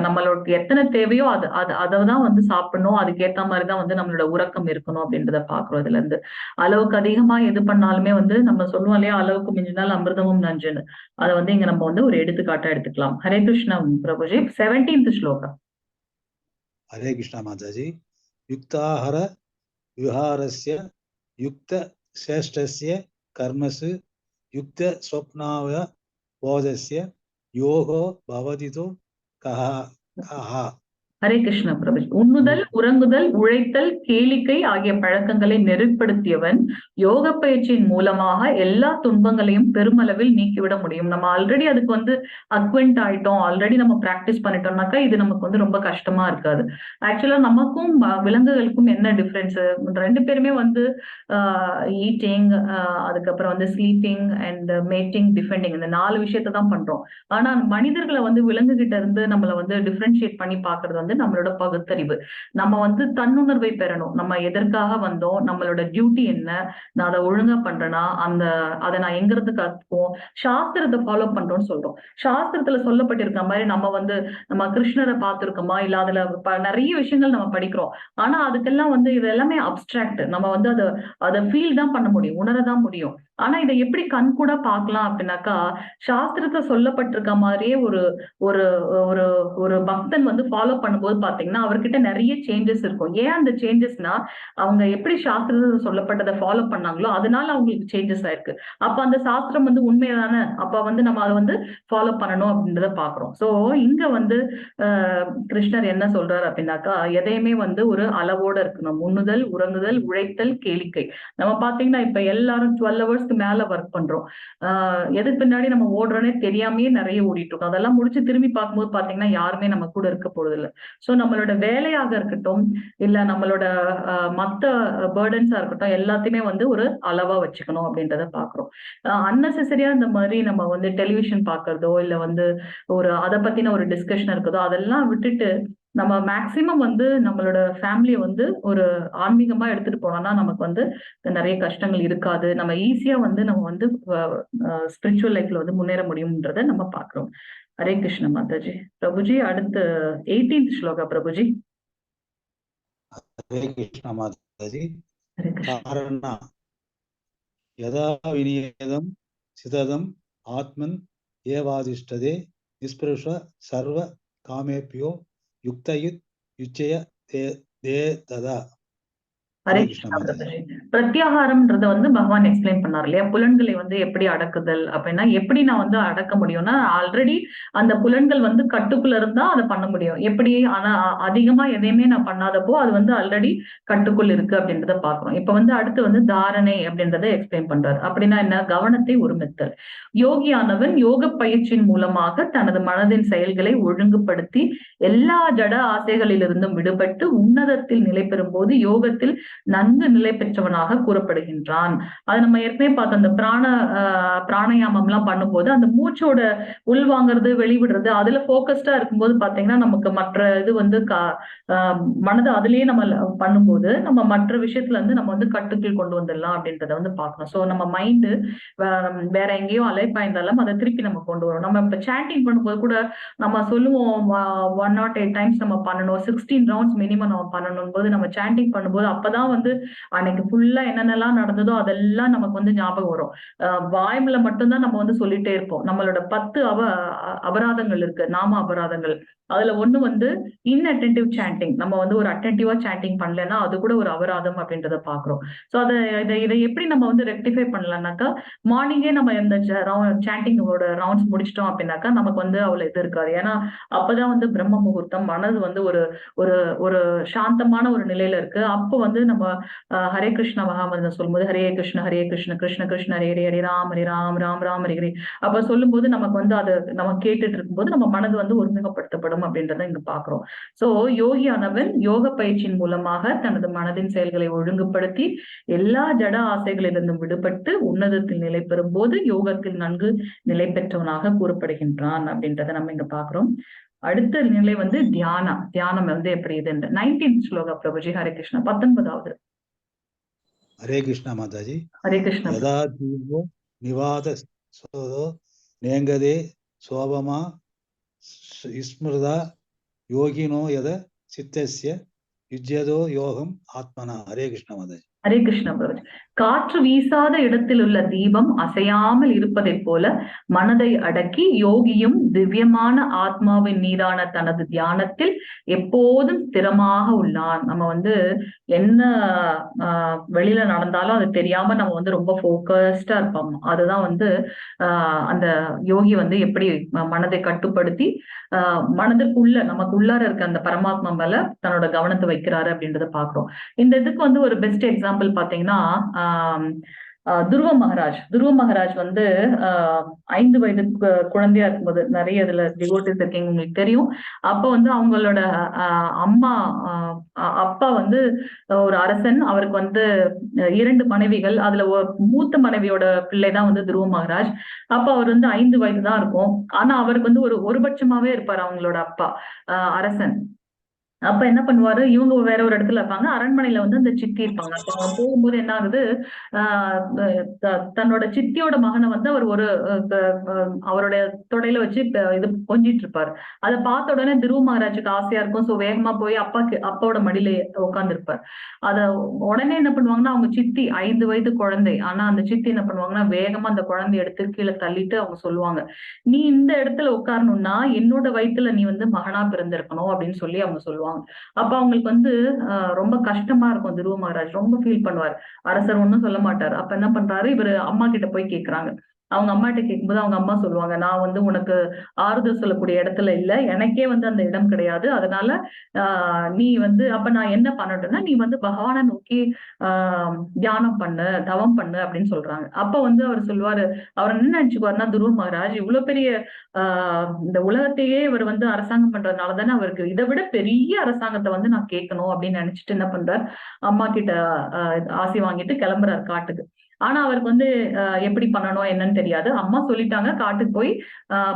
நம்மளோட எத்தனை தேவையோ அதைதான் வந்து சாப்பிடணும். அதுக்கேத்த மாதிரிதான் வந்து நம்மளோட உறக்கம் இருக்கணும் அப்படின்றத பாக்குறோம். இதுல இருந்து அளவுக்கு அதிகமா எது பண்ணாலுமே வந்து நம்ம சொல்லுவோம் இல்லையா, அளவுக்கு மிஞ்சினால் அமிர்தமும் நஞ்சுன்னு. அதை வந்து இங்க நம்ம வந்து ஒரு எடுத்துக்காட்டா எடுத்துக்கலாம். ஹரே கிருஷ்ணா பிரபுஜி. 17th ஸ்லோகம். ஹரே கிருஷ்ணா மாதாஜி. யுக்தாஹர விஹாரஸ்ய யுக்த சேஷ்டஸ்ய கர்மசு யுக்த ஸ்வப்னாவ போதஸ்ய யோகோ பவதிது கஹா. ஹரே கிருஷ்ண பிரபு. உண்ணுதல், உறங்குதல், உழைத்தல், கேளிக்கை ஆகிய பழக்கங்களை நெறிப்படுத்தியவன் யோக பயிற்சியின் மூலமாக எல்லா துன்பங்களையும் பெருமளவில் நீக்கிவிட முடியும். நம்ம ஆல்ரெடி அதுக்கு வந்து அக்வெண்ட் ஆயிட்டோம், ஆல்ரெடி நம்ம பிராக்டிஸ் பண்ணிட்டோம்னாக்கா இது நமக்கு வந்து ரொம்ப கஷ்டமா இருக்காது. ஆக்சுவலா நமக்கும் விலங்குகளுக்கும் என்ன டிஃபரன்ஸ்? ரெண்டு பேருமே வந்து ஈட்டிங், அதுக்கப்புறம் வந்து ஸ்லீப்பிங் அண்ட் மேட்டிங், டிஃபெண்டிங், இந்த 4 விஷயத்தை தான் பண்றோம். ஆனா மனிதர்களை வந்து விலங்கு கிட்ட இருந்து நம்மள வந்து டிஃபரன்ஷியேட் பண்ணி பாக்குறது வந்து நம்மளோட பகுத்தறிவு. நம்ம வந்து தன்னுணர்வை பெறணும். நம்ம எதற்காக வந்தோம், நம்மளோட டியூட்டி என்ன, நான் அதை ஒழுங்கா பண்றேன்னா, அதை நான் எங்கிறது கத்துப்போம், சாஸ்திரத்தை ஃபாலோ பண்றோம்னு சொல்றோம். சாஸ்திரத்துல சொல்லப்பட்டிருக்க மாதிரி நம்ம கிருஷ்ணரை பார்த்திருக்கோமா, இல்ல அதுல நிறைய விஷயங்கள் நம்ம படிக்கிறோம். ஆனா அதுக்கெல்லாம் வந்து இது எல்லாமே அப்டிராக்ட். நம்ம வந்து அதை ஃபீல் தான் பண்ண முடியும், உணரதான் முடியும். ஆனா இதை எப்படி கண் கூட பார்க்கலாம் அப்படின்னாக்கா, சாஸ்திரத்தை சொல்லப்பட்டிருக்க மாதிரியே ஒரு ஒரு ஒரு ஒரு பக்தன் வந்து ஃபாலோ பண்ணும்போது பாத்தீங்கன்னா அவர்கிட்ட நிறைய சேஞ்சஸ் இருக்கும். ஏன் அந்த சேஞ்சஸ்னா, அவங்க எப்படி சாஸ்திரத்துல சொல்லப்பட்டதை ஃபாலோ பண்ணாங்களோ அதனால அவங்களுக்கு சேஞ்சஸ் ஆயிருக்கு. அப்ப அந்த சாஸ்திரம் வந்து உண்மைதானே, அப்ப வந்து நம்ம அதை வந்து ஃபாலோ பண்ணணும் அப்படின்றத பாக்குறோம். சோ இங்க வந்து கிருஷ்ணர் என்ன சொல்றாரு அப்படின்னாக்கா, எதையுமே வந்து ஒரு அளவோட இருக்கணும். உண்ணுதல், உறங்குதல், உழைத்தல், கேளிக்கை. நம்ம பாத்தீங்கன்னா இப்ப எல்லாரும் 12 hours மேல ஒர்க் பண்றோம். எதுக்கு பின்னாடி நம்ம ஓடுறோன்னே தெரியாமயே நிறைய ஓடிட்டு இருக்கோம். அதெல்லாம் முடிச்சு திரும்பி பார்க்கும்போது பாத்தீங்கன்னா யாருமே நம்ம கூட இருக்க போறது இல்லை. சோ நம்மளோட வேலையாக இருக்கட்டும், இல்ல நம்மளோட மத்த பேர்டன்ஸா இருக்கட்டும், எல்லாத்தையுமே வந்து ஒரு அளவா வச்சுக்கணும் அப்படின்றத பாக்குறோம். அன்னெசரியா இந்த மாதிரி நம்ம வந்து டெலிவிஷன் பாக்குறதோ, இல்ல வந்து அதை பத்தின ஒரு டிஸ்கஷன் இருக்குதோ, அதெல்லாம் விட்டுட்டு நம்ம மேக்சிமம் வந்து நம்மளோட ஃபேமிலியை வந்து ஒரு ஆன்மீகமா எடுத்துட்டு போனோம்னா நமக்கு வந்து நிறைய கஷ்டங்கள் இருக்காது. நம்ம ஈஸியா வந்து நம்ம வந்து ஸ்பிரிச்சுவல் லைஃப்ல வந்து முன்னேற முடியும்ன்றத நம்ம பாக்குறோம். ஹரே கிருஷ்ண மாதாஜி. பிரபுஜி அடுத்து 18th ஸ்லோகா பிரபுஜி. ஹரே கிருஷ்ணா மாதாஜி. ஹரே கிருஷ்ண. காரண யதா விநியதம் சிததம் ஆத்மன் ஏவாதிஷ்டதே நிஸ்பிருஷ சர்வ காமேபியோ யுக்தயுத் யுச்சய தே ததா. ஹரே கிருஷ்ணா பிரபுஜி. பிரத்யாகாரம்ன்றத வந்து பகவான் எக்ஸ்பிளைன் பண்ணார் இல்லையா, புலன்களை வந்து எப்படி அடக்குதல் அப்படின்னா, எப்படி நான் வந்து அடக்க முடியும்னா, ஆல்ரெடி அந்த புலன்கள் வந்து கட்டுக்குள்ள இருந்தா அதை பண்ண முடியும். எப்படி, ஆனா அதிகமா எதையுமே நான் பண்ணாதப்போ அது வந்து ஆல்ரெடி கட்டுக்குள் இருக்கு அப்படின்றத பாக்குறோம். இப்ப வந்து அடுத்து வந்து தாரணை அப்படின்றத எக்ஸ்பிளைன் பண்றாரு. அப்படின்னா என்ன? கவனத்தை ஒருமித்தல். யோகியானவன் யோக பயிற்சியின் மூலமாக தனது மனதின் செயல்களை ஒழுங்குபடுத்தி எல்லா ஜட ஆசைகளிலிருந்தும் விடுபட்டு உன்னதத்தில் நிலை பெறும் போது யோகத்தில் நன்கு நிலை பெற்றவனாக கூறப்படுகின்றான். அது நம்ம ஏற்கனவே பார்த்தோம். அந்த பிராணயாமம் எல்லாம் பண்ணும்போது அந்த மூச்சோட உள்வாங்கிறது, வெளிவிடுறது, அதுல போக்கஸ்டா இருக்கும்போது பாத்தீங்கன்னா நமக்கு மற்ற இது வந்து மனதை அதுலயே நம்ம பண்ணும்போது நம்ம மற்ற விஷயத்துல இருந்து நம்ம வந்து கட்டுக்குள் கொண்டு வந்துடலாம் அப்படின்றத வந்து பார்க்கணும். சோ நம்ம மைண்டு வேற எங்கேயோ அலைப்பாய்ந்தாலும் அதை திருப்பி நம்ம கொண்டு வரும். நம்ம இப்ப சாண்டிங் பண்ணும்போது கூட நம்ம சொல்லுவோம் 108 டைம்ஸ் நம்ம பண்ணணும், 16 rounds மினிமம் நம்ம பண்ணணும் போது, நம்ம சாண்டிங் பண்ணும்போது அப்பதான் வந்து அன்னைக்கு ஃபுல்லா என்னென்னலாம் நடந்ததோ அதெல்லாம் நமக்கு வந்து ஞாபகம் வரும். வாய்மூல மட்டும்தான் நம்ம வந்து சொல்லிட்டே இருப்போம். நம்மளோட 10 அபராதங்கள் இருக்கு, நாம அபராதங்கள். அதுல ஒண்ணு வந்து இன்அட்டென்டிவ் சாண்டிங். நம்ம வந்து ஒரு அட்டென்டிவா சாண்டிங் பண்ணலன்னா அது கூட ஒரு அபராதம் அப்படின்றத பாக்குறோம். சோ இதை எப்படி நம்ம வந்து ரெக்டிஃபை பண்ணலாம்னாக்கா, மார்னிங்கே நம்ம இந்த சாண்டிங்கோட ரவுண்ட்ஸ் முடிச்சிட்டோம் அப்படின்னாக்கா நமக்கு வந்து அவ்வளவு இது இருக்காது. ஏன்னா அப்பதான் வந்து பிரம்ம முகூர்த்தம், மனது வந்து ஒரு ஒரு ஒரு சாந்தமான ஒரு நிலையில இருக்கு. அப்போ வந்து நம்ம ஹரே கிருஷ்ண மகாமந்திரம் சொல்லும்போது ஹரே கிருஷ்ண கிருஷ்ண கிருஷ்ண ஹரே ஹரே ஹரே ராம் ராம் ராம் ஹரே ஹரே அப்ப சொல்லும்போது நமக்கு வந்து அது நம்ம கேட்டுட்டு இருக்கும்போது நம்ம மனது வந்து ஒருமுகப்படுத்தப்படும் அப்படின்றத இங்க பாக்குறோம். சோ யோகியானவன் யோக பயிற்சியின் மூலமாக தனது மனதின் செயல்களை ஒழுங்குபடுத்தி எல்லா ஜட ஆசைகளிலிருந்தும் விடுபட்டு உன்னதத்தில் நிலை பெறும் போது யோகத்தில் நன்கு நிலை பெற்றவனாக கூறப்படுகின்றான் அப்படின்றத நம்ம இங்க பாக்குறோம். அடுத்த நிலை வந்து தியானம் வந்து எப்படி இது 19th ஸ்லோகா பிரபுஜி. ஹரே கிருஷ்ணா. 19வது. ஹரே கிருஷ்ணா மாதாஜி. ஹரே கிருஷ்ணா. யதா தீவோ நிவாத சோதோ நேங்கதே சோபமா ஸ்மிருதா யோகினோ யத சித்தஸ்ய யுஜ்யதோ யோகம் ஆத்மனா. ஹரே கிருஷ்ணா மாதாஜி. ஹரே கிருஷ்ணா பிரபுஜி. காற்று வீசாத இடத்தில் உள்ள தீபம் அசையாமல் இருப்பதை போல மனதை அடக்கி யோகியும் திவ்யமான ஆத்மாவின் மீதான தனது தியானத்தில் எப்போதும் ஸ்திரமாக உள்ளான். நம்ம வந்து என்ன வெளியில நடந்தாலும் அது தெரியாம நம்ம வந்து ரொம்ப போக்கஸ்டா இருப்போம். அதுதான் வந்து அந்த யோகி வந்து எப்படி மனதை கட்டுப்படுத்தி மனதிற்குள்ள நமக்கு உள்ளார இருக்க அந்த பரமாத்மா மேல தன்னோட கவனத்தை வைக்கிறாரு அப்படின்றத பாக்குறோம். இந்த இதுக்கு வந்து ஒரு பெஸ்ட் எக்ஸாம்பிள் பாத்தீங்கன்னா துருவ மகாராஜ் வந்து 5 வயது குழந்தையா இருக்கும்போது, நிறைய இதுல டிவோட்டிஸ் இருக்கீங்க உங்களுக்கு தெரியும். அப்ப வந்து அவங்களோட அப்பா வந்து ஒரு அரசன். அவருக்கு வந்து 2 மனைவிகள். அதுல மூத்த மனைவியோட பிள்ளைதான் வந்து துருவ மகாராஜ். அப்ப அவர் வந்து 5 வயது தான் இருக்கும். ஆனா அவருக்கு வந்து ஒரு பட்சமாவே இருப்பாரு அவங்களோட அப்பா அரசன். அப்ப என்ன பண்ணுவாரு, இவங்க வேற ஒரு இடத்துல இருப்பாங்க. அரண்மனையில வந்து அந்த சித்தி இருப்பாங்க. அப்ப அவங்க போகும்போது என்ன ஆகுது, தன்னோட சித்தியோட மகனை வந்து அவர் அவருடைய தொடையில வச்சு இது கொஞ்சிட்டு இருப்பாரு. அதை பார்த்த உடனே துருவ மகாராஜுக்கு ஆசையா இருக்கும். சோ வேகமா போய் அப்பாவோட மடியில உட்கார்ந்து இருப்பார். அத உடனே என்ன பண்ணுவாங்கன்னா, அவங்க சித்தி 5 வயது குழந்தை. ஆனா அந்த சித்தி என்ன பண்ணுவாங்கன்னா, வேகமா அந்த குழந்தைய எடுத்து கீழே தள்ளிட்டு அவங்க சொல்லுவாங்க, நீ இந்த இடத்துல உட்காரணும்னா என்னோட வயித்துல நீ வந்து மகனா பிறந்திருக்கணும் அப்படின்னு சொல்லி அவங்க சொல்லுவாங்க. அப்ப அவங்களுக்கு வந்து ரொம்ப கஷ்டமா இருக்கும். துருவ மகாராஜ் ரொம்ப ஃபீல் பண்ணுவார். அரசர் ஒண்ணும் சொல்ல மாட்டாரு. அப்ப என்ன பண்றாரு, இவரு அம்மா கிட்ட போய் கேக்குறாங்க. அவங்க அம்மாட்ட கேட்கும்போது அவங்க அம்மா சொல்லுவாங்க, நான் வந்து உனக்கு ஆறுதல் சொல்லக்கூடிய இடத்துல இல்ல, எனக்கே வந்து அந்த இடம் கிடையாது. அதனால நீ வந்து அப்ப நான் என்ன பண்ணட்டும்னா, நீ வந்து பகவானை நோக்கி தியானம் பண்ணு, தவம் பண்ணு அப்படின்னு சொல்றாங்க. அப்ப வந்து அவர் சொல்லுவாரு, அவர் என்ன நினைச்சுக்குவாருன்னா, துருவ மகாராஜ் இவ்வளவு பெரிய இந்த உலகத்தையே இவர் வந்து அரசாங்கம் பண்றதுனால தானே அவருக்கு இதை விட பெரிய அரசாங்கத்தை வந்து நான் கேட்கணும் அப்படின்னு நினைச்சிட்டு என்ன பண்றார், அம்மா கிட்ட ஆசை வாங்கிட்டு கிளம்புறாரு காட்டுக்கு. ஆனா அவருக்கு வந்து எப்படி பண்ணணும் என்னன்னு தெரியாது. அம்மா சொல்லிட்டாங்க காட்டுக்கு போய்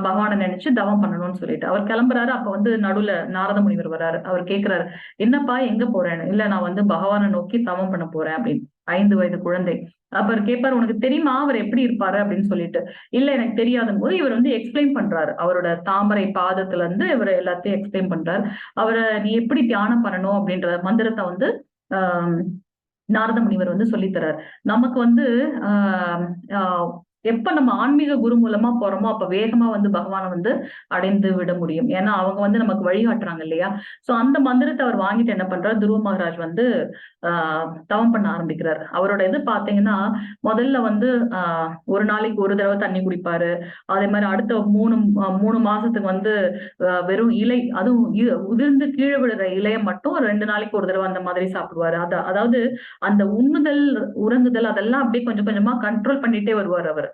பகவானை நினைச்சு தவம் பண்ணணும்னு சொல்லிட்டு அவர் கிளம்புறாரு. அப்ப வந்து நடுவுல நாரத முனிவர் வர்றாரு. அவர் கேட்கிறாரு, என்னப்பா எங்க போறேன்னு. இல்ல நான் வந்து பகவானை நோக்கி தவம் பண்ண போறேன் அப்படின்னு. 5 வயது குழந்தை. அப்ப அவர் கேட்பாரு, உனக்கு தெரியுமா அவர் எப்படி இருப்பாரு அப்படின்னு சொல்லிட்டு. இல்ல எனக்கு தெரியாத போது இவர் வந்து எக்ஸ்பிளைன் பண்றாரு. அவரோட தாமரை பாதத்துல இருந்து இவர் எல்லாத்தையும் எக்ஸ்பிளைன் பண்றாரு. அவரை நீ எப்படி தியானம் பண்ணணும் அப்படின்ற மந்திரத்தை வந்து நாரத முனிவர் வந்து சொல்லித்தரார். நமக்கு வந்து எப்ப நம்ம ஆன்மீக குரு மூலமா போறோமோ அப்ப வேகமா வந்து பகவானை வந்து அடைந்து விட முடியும். ஏன்னா அவங்க வந்து நமக்கு வழிகாட்டுறாங்க இல்லையா. சோ அந்த மந்திரத்தை அவர் வாங்கிட்டு என்ன பண்றாரு, துருவ மகாராஜ் வந்து தவம் பண்ண ஆரம்பிக்கிறார். அவரோட இது பாத்தீங்கன்னா, முதல்ல வந்து ஒரு நாளைக்கு ஒரு தடவை தண்ணி குடிப்பாரு. அதே மாதிரி அடுத்த 3 மாசத்துக்கு வந்து வெறும் இலை, அதுவும் உதிர்ந்து கீழே விழுற இலைய மட்டும் 2 நாளைக்கு ஒரு தடவை அந்த மாதிரி சாப்பிடுவாரு. அதாவது அந்த உண்ணுதல் உறங்குதல் அதெல்லாம் அப்படியே கொஞ்சம் கொஞ்சமா கண்ட்ரோல் பண்ணிட்டே வருவார் அவர்.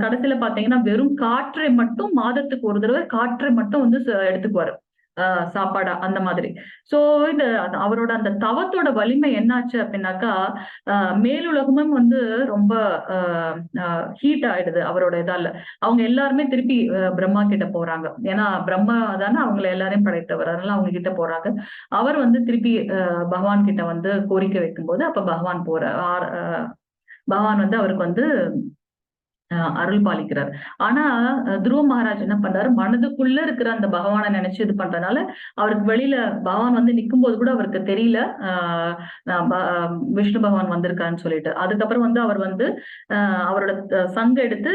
கடைசியில பாத்தீங்கன்னா வெறும் காற்றை மட்டும் மாதத்துக்கு ஒரு தடவை காற்றை மட்டும் வந்து எடுத்துக்குவாரு சாப்பாடா அந்த மாதிரி. சோ இந்த அவரோட அந்த தவத்தோட வலிமை என்னாச்சு அப்படின்னாக்கா, மேலுலகமும் வந்து ரொம்ப ஹீட் ஆயிடுது அவரோட இதால. அவங்க எல்லாருமே திருப்பி பிரம்மா கிட்ட போறாங்க. ஏன்னா பிரம்மா தானே அவங்களை எல்லாரையும் படைத்தவர். அதனால அவங்க கிட்ட போறாங்க. அவர் வந்து திருப்பி பகவான் கிட்ட வந்து கோரிக்கை வைக்கும்போது அப்ப பகவான் வந்து அவருக்கு வந்து அருள் பாலிக்கிறார். ஆனா துருவ மகாராஜ் என்ன பண்றாரு, மனதுக்குள்ள இருக்கிற அந்த பகவானை நினைச்சு இது பண்றதுனால அவருக்கு வெளியில பகவான் வந்து நிக்கும் போது கூட அவருக்கு தெரியல விஷ்ணு பகவான் வந்திருக்காருன்னு சொல்லிட்டு. அதுக்கப்புறம் வந்து அவர் வந்து அவரோட சங்க எடுத்து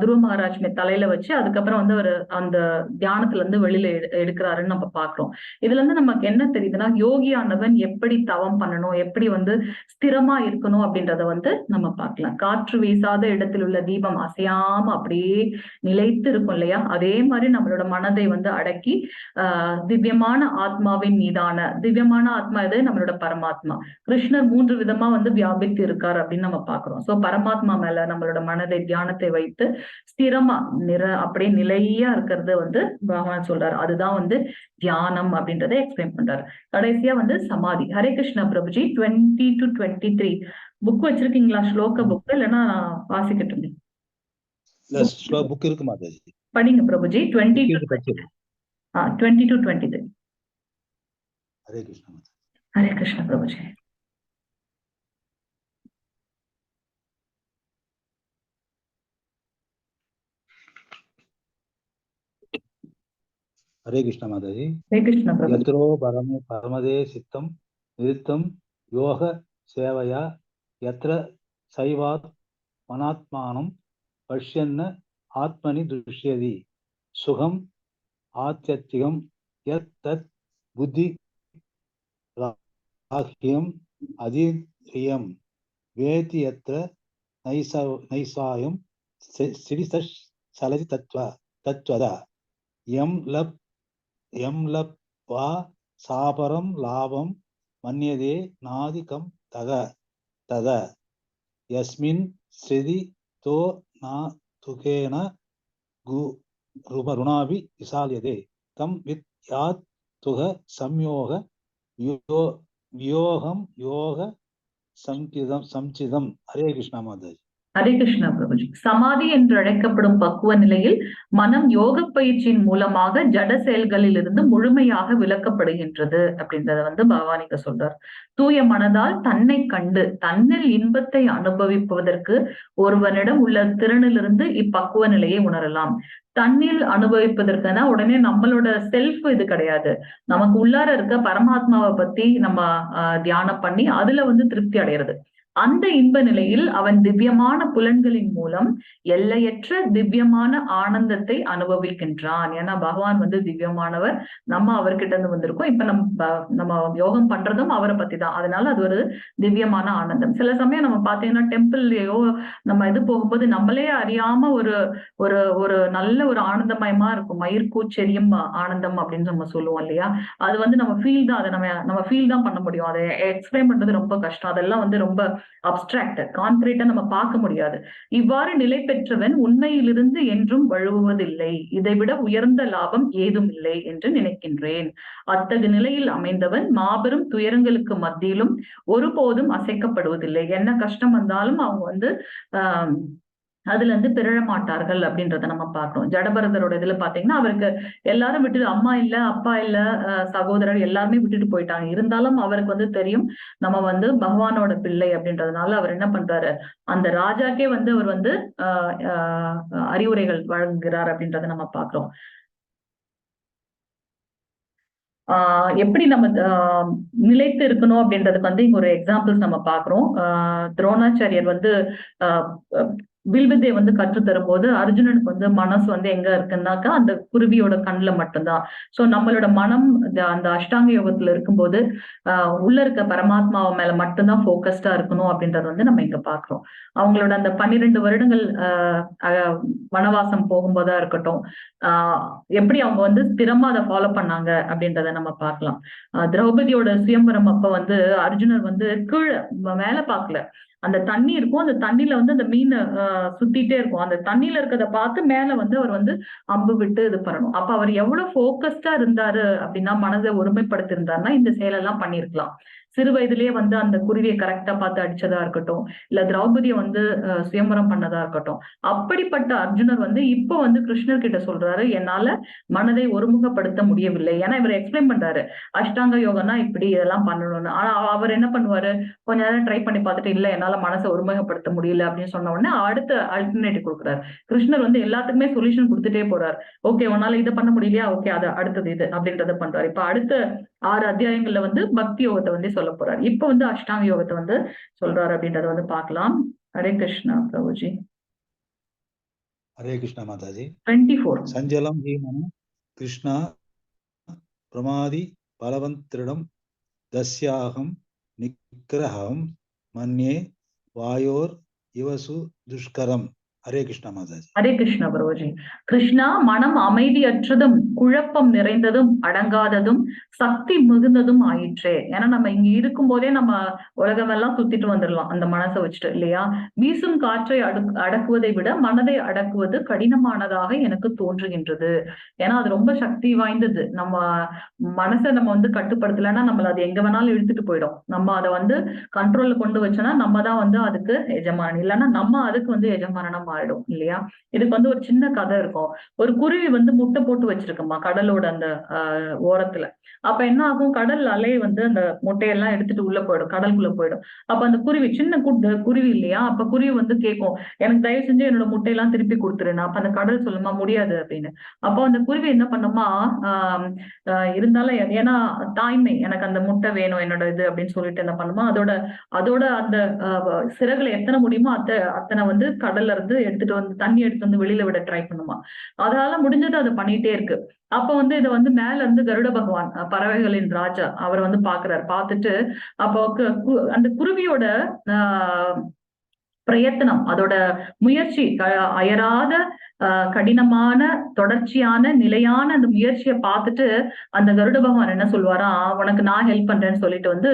துருவ மகாராஜ் தலையில வச்சு அதுக்கப்புறம் வந்து அவர் அந்த தியானத்துல இருந்து வெளியில எடுக்கிறாருன்னு நம்ம பாக்குறோம். இதுல இருந்து நமக்கு என்ன தெரியுதுன்னா, யோகியானவன் எப்படி தவம் பண்ணணும், எப்படி வந்து ஸ்திரமா இருக்கணும் அப்படின்றத வந்து நம்ம பார்க்கலாம். காற்று வீசாத இடத்தில் உள்ள தீபம் தெய்வம் அசையாம அப்படியே நிலைத்து இருக்கும் இல்லையா, அதே மாதிரி நம்மளோட மனதை வந்து அடக்கி திவ்யமான ஆத்மாவின் மீதான திவ்யமான ஆத்மா இது நம்மளோட பரமாத்மா. கிருஷ்ணர் 3 விதமா வந்து வியாபித்து இருக்கார் அப்படின்னு நம்ம பாக்குறோம். சோ பரமாத்மா மேல நம்மளோட மனதை தியானத்தை வைத்து ஸ்திரமா அப்படியே நிலையா இருக்கிறது வந்து பகவான் சொல்றாரு. அதுதான் வந்து தியானம் அப்படின்றத எக்ஸ்பிளைன் பண்றாரு. கடைசியா வந்து சமாதி. ஹரே கிருஷ்ணா பிரபுஜி. 20 to 23 புக் வச்சிருக்கீங்களா? ஸ்லோக புக் இல்லைன்னா வாசிக்கட்டும். புக் இருக்கு மாதாஜி, படிங்க பிரபுஜி. 20 to 23. ஹரே கிருஷ்ணா. ஹரே கிருஷ்ணா பிரபுஜி. हरे कृष्ण माताजी. हरे कृष्ण प्रभु. यत्रो परमदे चित्तं निरुत्तं योग सेवया यत्र सैवात् मनात्मानं पश्यन्न आत्मनि दृश्यति सुखम् आत्यत्तिकं यत् तत् बुद्धि राह्यम् अधीर्यं वेति यत्र नैसायं चलति तत्त्वदा यं लब्ध्वा सापरं लाभं मन्यते नादिकं तद यस्मिन् स्थिति तो न तुकेन ऋणाभि विशाल्यते तं विद्यात् तुह संयोग वियोगं योग संचिदं. हरे कृष्णा माताजी. ஹரே கிருஷ்ணா பிரபுஜி. சமாதி என்று அழைக்கப்படும் பக்குவ நிலையில் மனம் யோக பயிற்சியின் மூலமாக ஜட செயல்களில் இருந்து முழுமையாக விலக்கப்படுகின்றது அப்படின்றத வந்து பகவான் இங்க சொல்றார். தூய மனதால் தன்னை கண்டு தன்னில் இன்பத்தை அனுபவிப்பதற்கு ஒருவனிடம் உள்ள திறனிலிருந்து இப்பக்குவ நிலையை உணரலாம். தன்னில் அனுபவிப்பதற்குனா உடனே நம்மளோட செல்ஃப் இது கிடையாது, நமக்கு உள்ளார இருக்க பரமாத்மாவை பத்தி நம்ம தியானம் பண்ணி அதுல வந்து திருப்தி அடைகிறது. அந்த இன்ப நிலையில் அவன் திவ்யமான புலன்களின் மூலம் எல்லையற்ற திவ்யமான ஆனந்தத்தை அனுபவிக்கின்றான். ஏன்னா பகவான் வந்து திவ்யமானவர், நம்ம அவர்கிட்ட இருந்து வந்திருக்கோம். இப்ப நம்ம யோகம் பண்றதும் அவரை பத்தி தான். அதனால அது ஒரு திவ்யமான ஆனந்தம். சில சமயம் நம்ம பாத்தீங்கன்னா டெம்பிள்லயோ நம்ம இது போகும்போது நம்மளே அறியாம ஒரு ஒரு ஒரு நல்ல ஒரு ஆனந்தமயமா இருக்கும். மயிர்கூச்செரியும் ஆனந்தம் அப்படின்னு நம்ம சொல்லுவோம் இல்லையா, அது வந்து நம்ம ஃபீல் தான், அதை நம்ம ஃபீல் தான் பண்ண முடியும். அதை எக்ஸ்பிளைன் பண்றது ரொம்ப கஷ்டம். அதெல்லாம் வந்து ரொம்ப அப்டிராக்ட், கான்கிரீட்டா நம்ம பார்க்க முடியாது. இவ்வாறு நிலை பெற்றவன் உண்மையிலிருந்து என்றும் வழுவுவதில்லை. இதைவிட உயர்ந்த லாபம் ஏதும் இல்லை என்று நினைக்கின்றேன். அத்தகு நிலையில் அமைந்தவன் மாபெரும் துயரங்களுக்கு மத்தியிலும் ஒருபோதும் அசைக்கப்படுவதில்லை. என்ன கஷ்டம் வந்தாலும் அவங்க வந்து அதுல இருந்து பிறழ மாட்டார்கள் அப்படின்றத நம்ம பார்க்கிறோம். ஜடபரதரோட இதுல பாத்தீங்கன்னா அவருக்கு எல்லாரும் விட்டு, அம்மா இல்ல, அப்பா இல்ல, சகோதரர் எல்லாருமே விட்டுட்டு போயிட்டாங்க. இருந்தாலும் அவருக்கு வந்து தெரியும் நம்ம வந்து பகவானோட பிள்ளை அப்படின்றதுனால அவர் என்ன பண்றாரு, அந்த ராஜாக்கே வந்து அவர் வந்து அறிவுரைகள் வழங்குகிறார் அப்படின்றத நம்ம பார்க்கிறோம். எப்படி நம்ம நிலைத்து இருக்கணும் அப்படின்றதுக்கு வந்து இங்க ஒரு எக்ஸாம்பிள்ஸ் நம்ம பாக்குறோம். துரோணாச்சாரியர் வந்து வில்வித்தை வந்து கற்று தரும்போது அர்ஜுனனுக்கு வந்து மனசு வந்து எங்க இருக்குன்னாக்கா அந்த குருவியோட கண்ணுல மட்டும்தான். சோ நம்மளோட மனம் அந்த அஷ்டாங்க யோகத்துல இருக்கும்போது உள்ள இருக்க பரமாத்மாவை மேல மட்டும்தான் போக்கஸ்டா இருக்கணும் அப்படின்றத வந்து நம்ம இங்க பாக்குறோம். அவங்களோட அந்த 12 வருடங்கள் வனவாசம் போகும்போதா இருக்கட்டும், எப்படி அவங்க வந்து ஸ்திரமா அதை ஃபாலோ பண்ணாங்க அப்படின்றத நம்ம பார்க்கலாம். திரௌபதியோட சுயம்பரம் அப்ப வந்து அர்ஜுனர் வந்து கீழே மேல பாக்கல, அந்த தண்ணி இருக்கும், அந்த தண்ணியில வந்து அந்த மீன் சுத்திட்டே இருக்கும், அந்த தண்ணியில இருக்கிறத பார்த்து மேல வந்து அவர் வந்து அம்பு விட்டு இது பண்ணணும். அப்ப அவர் எவ்வளவு போக்கஸ்டா இருந்தாரு அப்படின்னா, மனதை ஒருமைப்படுத்தி இருந்தாருன்னா இந்த செயலெல்லாம் பண்ணிருக்கலாம். சிறு வயதிலேயே வந்து அந்த குருவியை கரெக்டா பார்த்து அடிச்சதா இருக்கட்டும், இல்ல திரௌபதியை வந்து சுயம்பரம் பண்ணதா இருக்கட்டும். அப்படிப்பட்ட அர்ஜுனர் வந்து இப்போ வந்து கிருஷ்ணர் கிட்ட சொல்றாரு, என்னால மனதை ஒருமுகப்படுத்த முடியவில்லை. ஏன்னா இவர் எக்ஸ்பிளைன் பண்றாரு அஷ்டாங்க யோகம்னா இப்படி இதெல்லாம் பண்ணணும்னு. ஆனா அவர் என்ன பண்ணுவாரு, கொஞ்ச நேரம் ட்ரை பண்ணி பார்த்துட்டு இல்ல என்னால மனசை ஒருமுகப்படுத்த முடியல அப்படின்னு சொன்ன உடனே அடுத்த ஆல்டர்னேட்டிவ் கொடுக்குறாரு. கிருஷ்ணர் வந்து எல்லாத்துக்குமே சொல்யூஷன் கொடுத்துட்டே போறாரு. ஓகே உன்னால இதை பண்ண முடியலையா, ஓகே அது அடுத்தது இது அப்படின்றத பண்றாரு. இப்ப அடுத்த 6 அத்தியாயங்கள்ல வந்து பக்தி யோகத்தை வந்து சொல்ல போறாரு. இப்ப வந்து அஷ்டாங்க யோகத்தை வந்து சொல்றாரு அப்படின்றத வந்து பார்க்கலாம். ஹரே கிருஷ்ணா பிரபுஜி. ஹரே கிருஷ்ணா மாதாஜி. 24 சஞ்சலம் ஹீமனம் கிருஷ்ணா பிரமாதி பலவந்திரிடம் தஸ்யாகம் நிக்கிரகம் மன்யே வாயோர் இவசு துஷ்கரம் ஹரே கிருஷ்ணா மாதாஜி. ஹரே கிருஷ்ணா பிரபுஜி. கிருஷ்ணா, மனம் அமைதியற்றதும் குழப்பம் நிறைந்ததும் அடங்காததும் சக்தி மிகுந்ததும் ஆயிற்றே. ஏன்னா நம்ம இங்க இருக்கும் போதே நம்ம உலகமெல்லாம் சுத்திட்டு வந்துடலாம் அந்த மனசை வச்சுட்டு, இல்லையா? வீசும் காற்றை அடக்குவதை விட மனதை அடக்குவது கடினமானதாக எனக்கு தோன்றுகின்றது. ஏன்னா அது ரொம்ப சக்தி வாய்ந்தது. நம்ம மனசை நம்ம வந்து கட்டுப்படுத்தலைன்னா நம்மள அது எங்க வேணாலும் இழுத்துட்டு போயிடும். நம்ம அதை வந்து கண்ட்ரோல்ல கொண்டு வச்சோம்னா நம்ம தான் வந்து அதுக்கு எஜமானன், இல்லைன்னா நம்ம அதுக்கு வந்து எஜமானனா மாறிடும், இல்லையா? இதுக்கு வந்து ஒரு சின்ன கதை இருக்கும். ஒரு குருவி வந்து முட்டை போட்டு வச்சிருக்குமா கடலோட அந்த ஓரத்துல. அப்ப என்ன ஆகும், கடல் அலை வந்து அந்த முட்டையெல்லாம் எடுத்துட்டு உள்ள போயிடும், கடலுக்குள்ள போயிடும். அப்ப அந்த குருவி, சின்ன குருவி இல்லையா, அப்ப குருவி வந்து கேட்கும், எனக்கு தயவு செஞ்சு என்னோட முட்டையெல்லாம் திருப்பி கொடுத்துருன்னு. அப்ப அந்த கடல் சொல்லுமா, முடியாது அப்படின்னு. அப்போ அந்த குருவி என்ன பண்ணுமா, இருந்தாலும் ஏன்னா தாய்மை, எனக்கு அந்த முட்டை வேணும் என்னோட இது அப்படின்னு சொல்லிட்டு என்ன பண்ணுமா, அதோட அதோட அந்த சிறகுல எத்தனை முடியுமோ அத்தனை வந்து கடல்ல இருந்து எடுத்துட்டு வந்து தண்ணி எடுத்து வந்து வெளியில விட ட்ரை பண்ணுமா. அதால முடிஞ்சது அதை பண்ணிட்டே இருக்கு. அப்ப வந்து இதை வந்து மேல இருந்து கருட பகவான், பறவைகளின் ராஜா, அவர் வந்து பாக்குறாரு. பார்த்துட்டு அப்போ அந்த குருவியோட பிரயத்தனம், அதோட முயற்சி, அயராத கடினமான தொடர்ச்சியான நிலையான அந்த முயற்சியை பார்த்துட்டு அந்த கருட பகவான் என்ன சொல்லுவாராம், உனக்கு நான் ஹெல்ப் பண்றேன்னு சொல்லிட்டு வந்து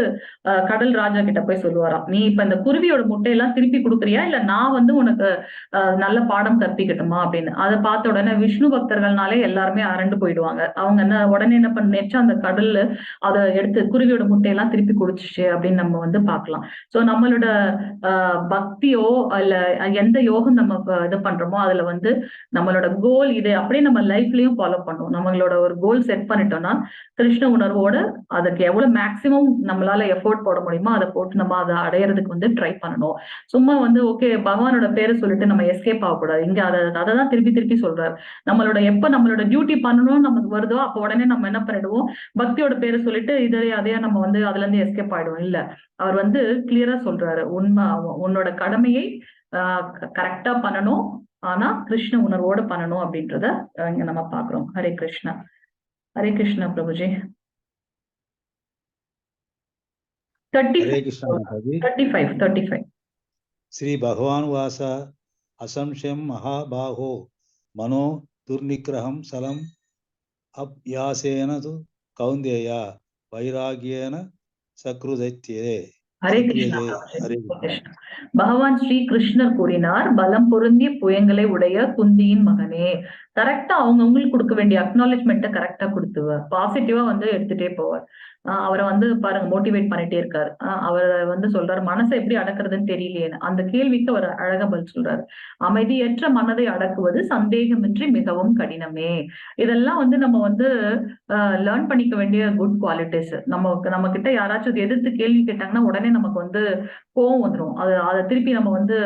கடல் ராஜா கிட்ட போய் சொல்லுவாராம், நீ இப்ப இந்த குருவியோட முட்டையெல்லாம் திருப்பி கொடுக்குறியா, இல்ல நான் வந்து உனக்கு நல்ல பாடம் கற்பிக்கட்டுமா அப்படின்னு. அதை பார்த்த உடனே விஷ்ணு பக்தர்கள்னாலே எல்லாருமே அரண்டு போயிடுவாங்க. அவங்க என்ன உடனே என்ன பண்ணிச்சு, அந்த கடல்ல அதை எடுத்து குருவியோட முட்டையெல்லாம் திருப்பி குடிச்சிச்சு அப்படின்னு நம்ம வந்து பார்க்கலாம். சோ நம்மளோட பக்தியோ இல்ல எந்த யோகம் நம்ம இது பண்றோமோ அதுல வந்து நம்மளோட கோல் இது அப்படியே நம்ம லைஃப்லயும் ஃபாலோ பண்ணுவோம். நம்மளோட ஒரு கோல் செட் பண்ணிட்டோம்னா கிருஷ்ண உணர்வோட அதுக்கு எவ்வளவு மேக்சிமம் நம்மளால எஃபோர்ட் போட முடியுமோ அதை போட்டு நம்ம அதை அடையறதுக்கு வந்து ட்ரை பண்ணணும். சும்மா வந்து ஓகே பகவானோட பேரை சொல்லிட்டு நம்ம எஸ்கேப் ஆகக்கூடாது. இங்க அதை தான் திருப்பி திருப்பி சொல்றாரு. எப்ப நம்மளோட டியூட்டி பண்ணணும்னு நமக்கு வருதோ அப்ப உடனே நம்ம என்ன பண்ணிடுவோம், பக்தியோட பேரை சொல்லிட்டு அதையா நம்ம வந்து அதுல இருந்து எஸ்கேப் ஆயிடுவோம். இல்ல, அவர் வந்து கிளியரா சொல்றாரு, உன்னோட கடமையை கரெக்டா பண்ணணும், ஆனா கிருஷ்ண உணர்வோட பண்ணணும் அப்படின்றத இங்க நம்ம பாக்குறோம். ஹரே கிருஷ்ணா. ஹரே கிருஷ்ணா பிரபுஜி. ஹரே கிருஷ்ணா மாதாஜி. 35 ஸ்ரீ பகவான் வாச அசம்சயம் மகாபாகோ மனோ துர்நிகிரகம் சலம் அப்யாசேன து கௌந்தேயா வைராகியேன சக்ருதத்யே. ஹரே கிருஷ்ணா. பகவான் ஸ்ரீ கிருஷ்ணர் கூறினார், பலம் பொருந்திய புயங்களை உடைய குந்தியின் மகனே. கரெக்டா அவங்களுக்கு கொடுக்க வேண்டிய அக்னாலேஜ்மெண்ட்டை கரெக்டா கொடுத்துவார், பாசிட்டிவா வந்து எடுத்துட்டே போவார். அவரை வந்து பாருங்க மோட்டிவேட் பண்ணிட்டே இருக்காரு. அவர் வந்து சொல்றாரு, மனசை எப்படி அடக்குறதுன்னு தெரியலையேன்னு. அந்த கேள்விக்கு அவர் அழகா பதில் சொல்றாரு, அமைதியற்ற மனதை அடக்குவது சந்தேகமின்றி மிகவும் கடினமே. இதெல்லாம் வந்து நம்ம வந்து லேர்ன் பண்ணிக்க வேண்டிய குட் குவாலிட்டிஸ். நம்ம கிட்ட யாராச்சும் எதிர்த்து கேள்வி கேட்டாங்கன்னா உடனே நமக்கு வந்து கோவம் வந்துடும். அதை திருப்பி நம்ம வந்து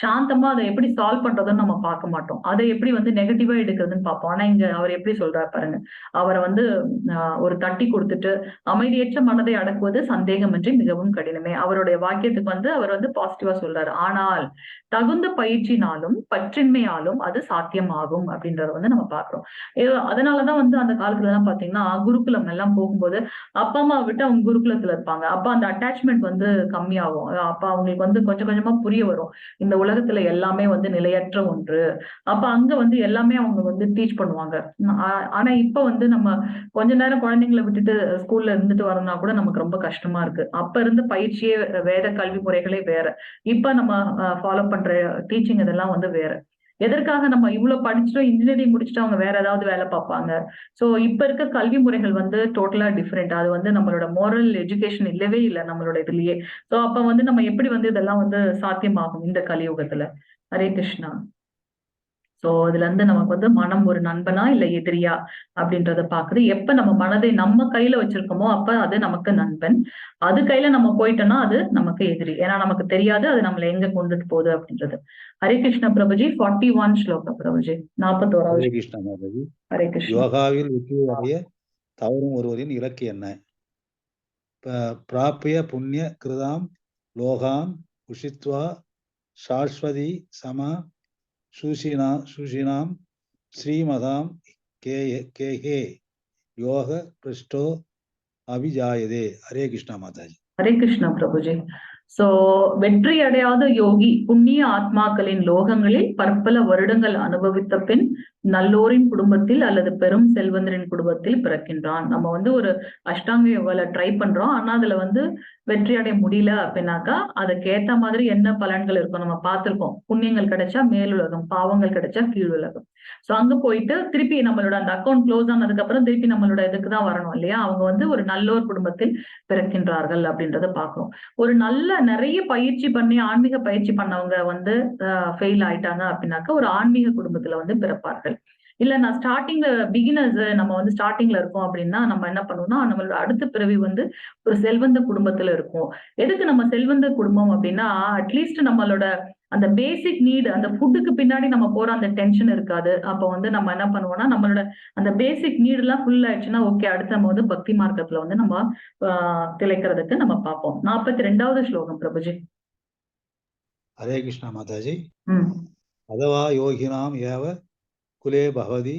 சாந்தமா அதை எப்படி சால்வ் பண்றதுன்னு நம்ம பார்க்க மாட்டோம். அதை எப்படி வந்து நெகட்டிவா எடுக்கிறதுன்னு பார்ப்போம். ஆனா இங்க அவர் எப்படி சொல்றாரு பாருங்க, அவரை வந்து ஒரு தட்டி கொடுத்துட்டு அமைதியற்ற மனதை அடக்குவது சந்தேகமின்றி மிகவும் கடினமே. அவருடைய வாக்கியத்துக்கு வந்து அவர் வந்து பாசிட்டிவா சொல்றாரு. ஆனால் தகுந்த பயிற்சினாலும் பற்றின்மையாலும் அது சாத்தியமாகும் அப்படின்றத வந்து நம்ம பாக்குறோம். அதனாலதான் வந்து அந்த காலத்துல எல்லாம் பாத்தீங்கன்னா குருகுலம் எல்லாம் போகும்போது அப்பா அம்மா விட்டு அவங்க குருகுலத்துல இருப்பாங்க. அப்ப அந்த அட்டாச்மெண்ட் வந்து கம்மியாகும். அப்ப அவங்களுக்கு வந்து கொஞ்சம் கொஞ்சமா புரிய வரும், இந்த உலகத்துல எல்லாமே வந்து நிலையற்ற ஒன்று. அப்ப அங்க வந்து எல்லாமே அவங்க வந்து டீச் பண்ணுவாங்க. ஆனா இப்ப வந்து நம்ம கொஞ்ச நேரம் குழந்தைங்களை விட்டுட்டு ஸ்கூல்ல இருந்துட்டு வரணும்னா கூட நமக்கு ரொம்ப கஷ்டமா இருக்கு. அப்ப இருந்த பயிற்சியே வேற, கல்வி முறைகளே வேற. இப்ப நம்ம ஃபாலோ பண்ற டீச்சிங் இதெல்லாம் வந்து வேற. எதற்காக நம்ம இவ்வளவு படிச்சுட்டோம், இன்ஜினியரிங் முடிச்சுட்டு அவங்க வேற ஏதாவது வேலை பார்ப்பாங்க. சோ இப்ப இருக்க கல்வி முறைகள் வந்து டோட்டலா டிஃப்ரெண்ட். அது வந்து நம்மளோட மோரல் எஜுகேஷன் இல்லவே இல்லை நம்மளோட இதுலயே. சோ அப்ப வந்து நம்ம எப்படி வந்து இதெல்லாம் வந்து சாத்தியமாகும் இந்த கலியுகத்துல. ஹரே கிருஷ்ணா. சோ இதுல இருந்து நமக்கு வந்து மனம் ஒரு நண்பனா இல்ல எதிரியா அப்படின்றத பாக்குது. எப்ப நம்ம மனதை நம்ம கையில வச்சிருக்கோமோ அப்ப அது நமக்கு நண்பன். அது கையில நம்ம போயிட்டோம்னா அது நமக்கு எதிரி. ஏன்னா நமக்கு தெரியாது அது நம்மள எங்க கொண்டுட்டு போகுது அப்படின்றது. ஹரே கிருஷ்ண பிரபுஜி. 41 ஸ்லோகம் பிரபுஜி. 41வது. ஹரே கிருஷ்ணா மாதாஜி. ஹரே கிருஷ்ணா. யோகாவில் வெற்றி அடைய தவறும் ஒருவரின் இலக்கு என்ன? பிராபிய புண்ணிய கிருதாம் லோகான் உஷித்வா சாஸ்வதி சம சுஷினாம் ஸ்ரீமதாம் கேஹே யோக பிருஷ்டோ அபிஜாயதே. ஹரே கிருஷ்ணா மாதாஜி. ஹரே கிருஷ்ணா பிரபுஜி. சோ வெற்றி அடையாத யோகி புண்ணிய ஆத்மாக்களின் லோகங்களில் பற்பல வருடங்கள் அனுபவித்த பின் நல்லோரின் குடும்பத்தில் அல்லது பெரும் செல்வந்தரின் குடும்பத்தில் பிறக்கின்றான். நம்ம வந்து ஒரு அஷ்டாங்க யோகால ட்ரை பண்றோம், ஆனா அதுல வந்து வெற்றி அடைய முடியல அப்படின்னாக்கா அதுக்கேத்த மாதிரி என்ன பலன்கள் இருக்கும் நம்ம பார்த்திருக்கோம். புண்ணியங்கள் கிடைச்சா மேலுலகம், பாவங்கள் கிடைச்சா கீழுலகம். சோ அங்க போயிட்டு திருப்பி நம்மளோட அந்த அக்கௌண்ட் க்ளோஸ் ஆனதுக்கு அப்புறம் திருப்பி நம்மளோட இதுக்கு தான் வரணும் இல்லையா. அவங்க வந்து ஒரு நல்லோர் குடும்பத்தில் பிறக்கின்றார்கள் அப்படின்றத பாக்குறோம். ஒரு நல்ல நிறைய பயிற்சி பண்ணி ஆன்மீக பயிற்சி பண்ணவங்க வந்து ஃபெயில் ஆயிட்டாங்க அப்படின்னாக்கா ஒரு ஆன்மீக குடும்பத்துல வந்து பிறப்பார்கள். இல்ல நான் ஸ்டார்டிங்ல பிகினர்ஸ் நம்ம வந்து ஸ்டார்டிங்ல இருக்கோம் அப்படின்னா நம்ம என்ன பண்ணுவோம்னா நம்மளோட அடுத்த பிறவி வந்து ஒரு செல்வந்த குடும்பத்துல இருக்கும். எதுக்கு நம்ம செல்வந்த குடும்பம் அப்படின்னா அட்லீஸ்ட் நம்மளோட அந்த பேசிக் நீட், அந்த ஃபுட்டுக்கு பின்னாடி நம்ம போற அந்த டென்ஷன் இருக்காது. அப்ப வந்து நம்ம என்ன பண்ணுவோம்னா நம்மளோட அந்த பேசிக் நீட் எல்லாம் ஃபுல் ஆயிடுச்சுன்னா ஓகே, அடுத்து நம்ம வந்து பக்தி மார்க்கத்துல வந்து நம்ம திளைக்கிறதுக்கு நம்ம பார்ப்போம். 42வது ஸ்லோகம் பிரபுஜி. ஹரே கிருஷ்ணா மாதாஜி. ம் அதவா யோகினாம் ஏவ குலே பவதி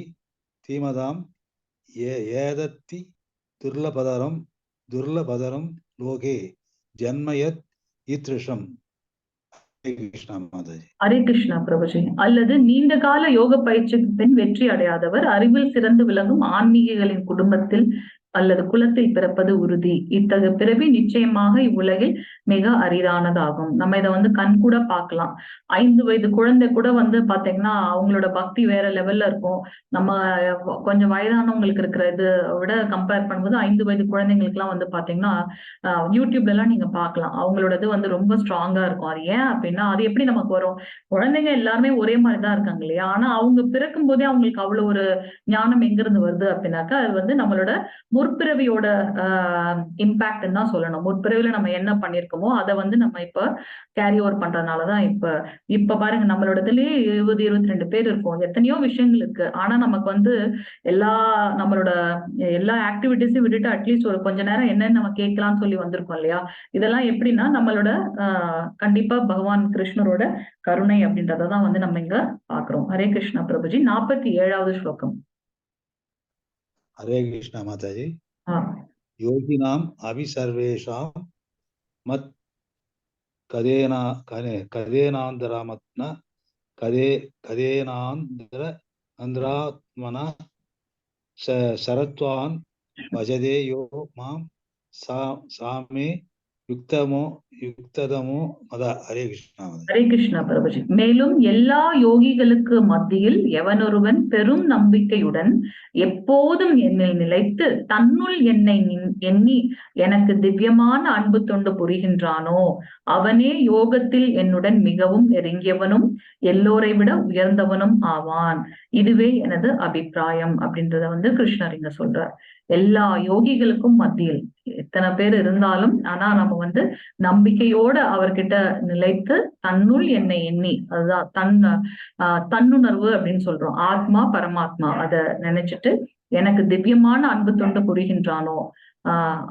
தீமதாம் ஏதத்தி துர்லபதரம் லோகே ஜன்மயத் ஈத்ருஷம். ஹரே கிருஷ்ணா மாதாஜி. ஹரே கிருஷ்ணா பிரபுஜி. அல்லது நீண்ட கால யோக பயிற்சிக்கு பின் வெற்றி அடையாதவர் அறிவில் சிறந்து விளங்கும் ஆன்மீகிகளின் குடும்பத்தில் அல்லது குலத்தில் பிறப்பது உறுதி. இத்தகைய பிறவி நிச்சயமாக இவ்வுலகில் மிக அரிதானதாகும். நம்ம இதை வந்து கண் கூட பார்க்கலாம். 5 வயது குழந்தை கூட வந்து பாத்தீங்கன்னா அவங்களோட பக்தி வேற லெவல்ல இருக்கும். நம்ம கொஞ்சம் வயதானவங்களுக்கு இருக்கிற இது விட கம்பேர் பண்ணும்போது 5 வயது குழந்தைங்களுக்கு எல்லாம் வந்து பாத்தீங்கன்னா யூடியூப்ல எல்லாம் நீங்க பார்க்கலாம். அவங்களோட இது வந்து ரொம்ப ஸ்ட்ராங்கா இருக்கும். அது ஏன் அப்படின்னா அது எப்படி நமக்கு வரும்? குழந்தைங்க எல்லாருமே ஒரே மாதிரிதான் இருக்காங்க இல்லையா. ஆனா அவங்க பிறக்கும் போதே அவங்களுக்கு அவ்வளவு ஒரு ஞானம் எங்கிருந்து வருது அப்படின்னாக்கா அது வந்து நம்மளோட முற்பிறவியோட இம்பாக்ட் தான் சொல்லணும். முற்பிறவில நம்ம என்ன பண்ணிருக்கோமோ அதை வந்து நம்ம இப்ப கேரி ஓவர் பண்றதுனாலதான் இப்ப பாருங்க நம்மளோட இதுலயே 20-22 பேர் இருக்கும். எத்தனையோ விஷயங்கள் இருக்கு. ஆனா நமக்கு வந்து நம்மளோட எல்லா ஆக்டிவிட்டிஸையும் விட்டுட்டு அட்லீஸ்ட் ஒரு கொஞ்ச நேரம் என்னன்னு நம்ம கேட்கலாம்னு சொல்லி வந்திருக்கோம் இல்லையா. இதெல்லாம் எப்படின்னா நம்மளோட கண்டிப்பா பகவான் கிருஷ்ணரோட கருணை அப்படின்றதான் வந்து நம்ம இங்க பாக்குறோம். ஹரே கிருஷ்ணா பிரபுஜி. 47வது ஸ்லோகம். ஹரே கிருஷ்ணா மாதாஜி. யோகினாம் அபி சர்வேஷாம் மத் கதேனாந்தராமத்ன கதேனாந்தராத்மன சரத்வான் பஜதே யோ மாம் சாமே யுக்ததமோ மத. ஹரே கிருஷ்ணா. ஹரே கிருஷ்ணா பிரபுஜி. மேலும் எல்லா யோகிகளுக்கு மத்தியில் எவனொருவன் பெரும் நம்பிக்கையுடன் எப்போதும் என்னை நிலைத்து தன்னுள் என்னை எண்ணி எனக்கு திவ்யமான அன்பு தொண்டு புரிகின்றானோ அவனே யோகத்தில் என்னுடன் மிகவும் நெருங்கியவனும் எல்லோரை விட உயர்ந்தவனும் ஆவான். இதுவே எனது அபிப்பிராயம் அப்படின்றத வந்து கிருஷ்ணர் இங்க சொல்றார். எல்லா யோகிகளுக்கும் மத்தியில் எத்தனை பேர் இருந்தாலும் ஆனா நம்ம வந்து நம்பிக்கையோட அவர்கிட்ட நிலைத்து தன்னுள் என்னை எண்ணி, அதுதான் தன்னுணர்வு அப்படின்னு சொல்றோம். ஆத்மா பரமாத்மா அத நினைச்சிட்டு எனக்கு திவ்யமான அன்பு தொண்டு புரிகின்றானோ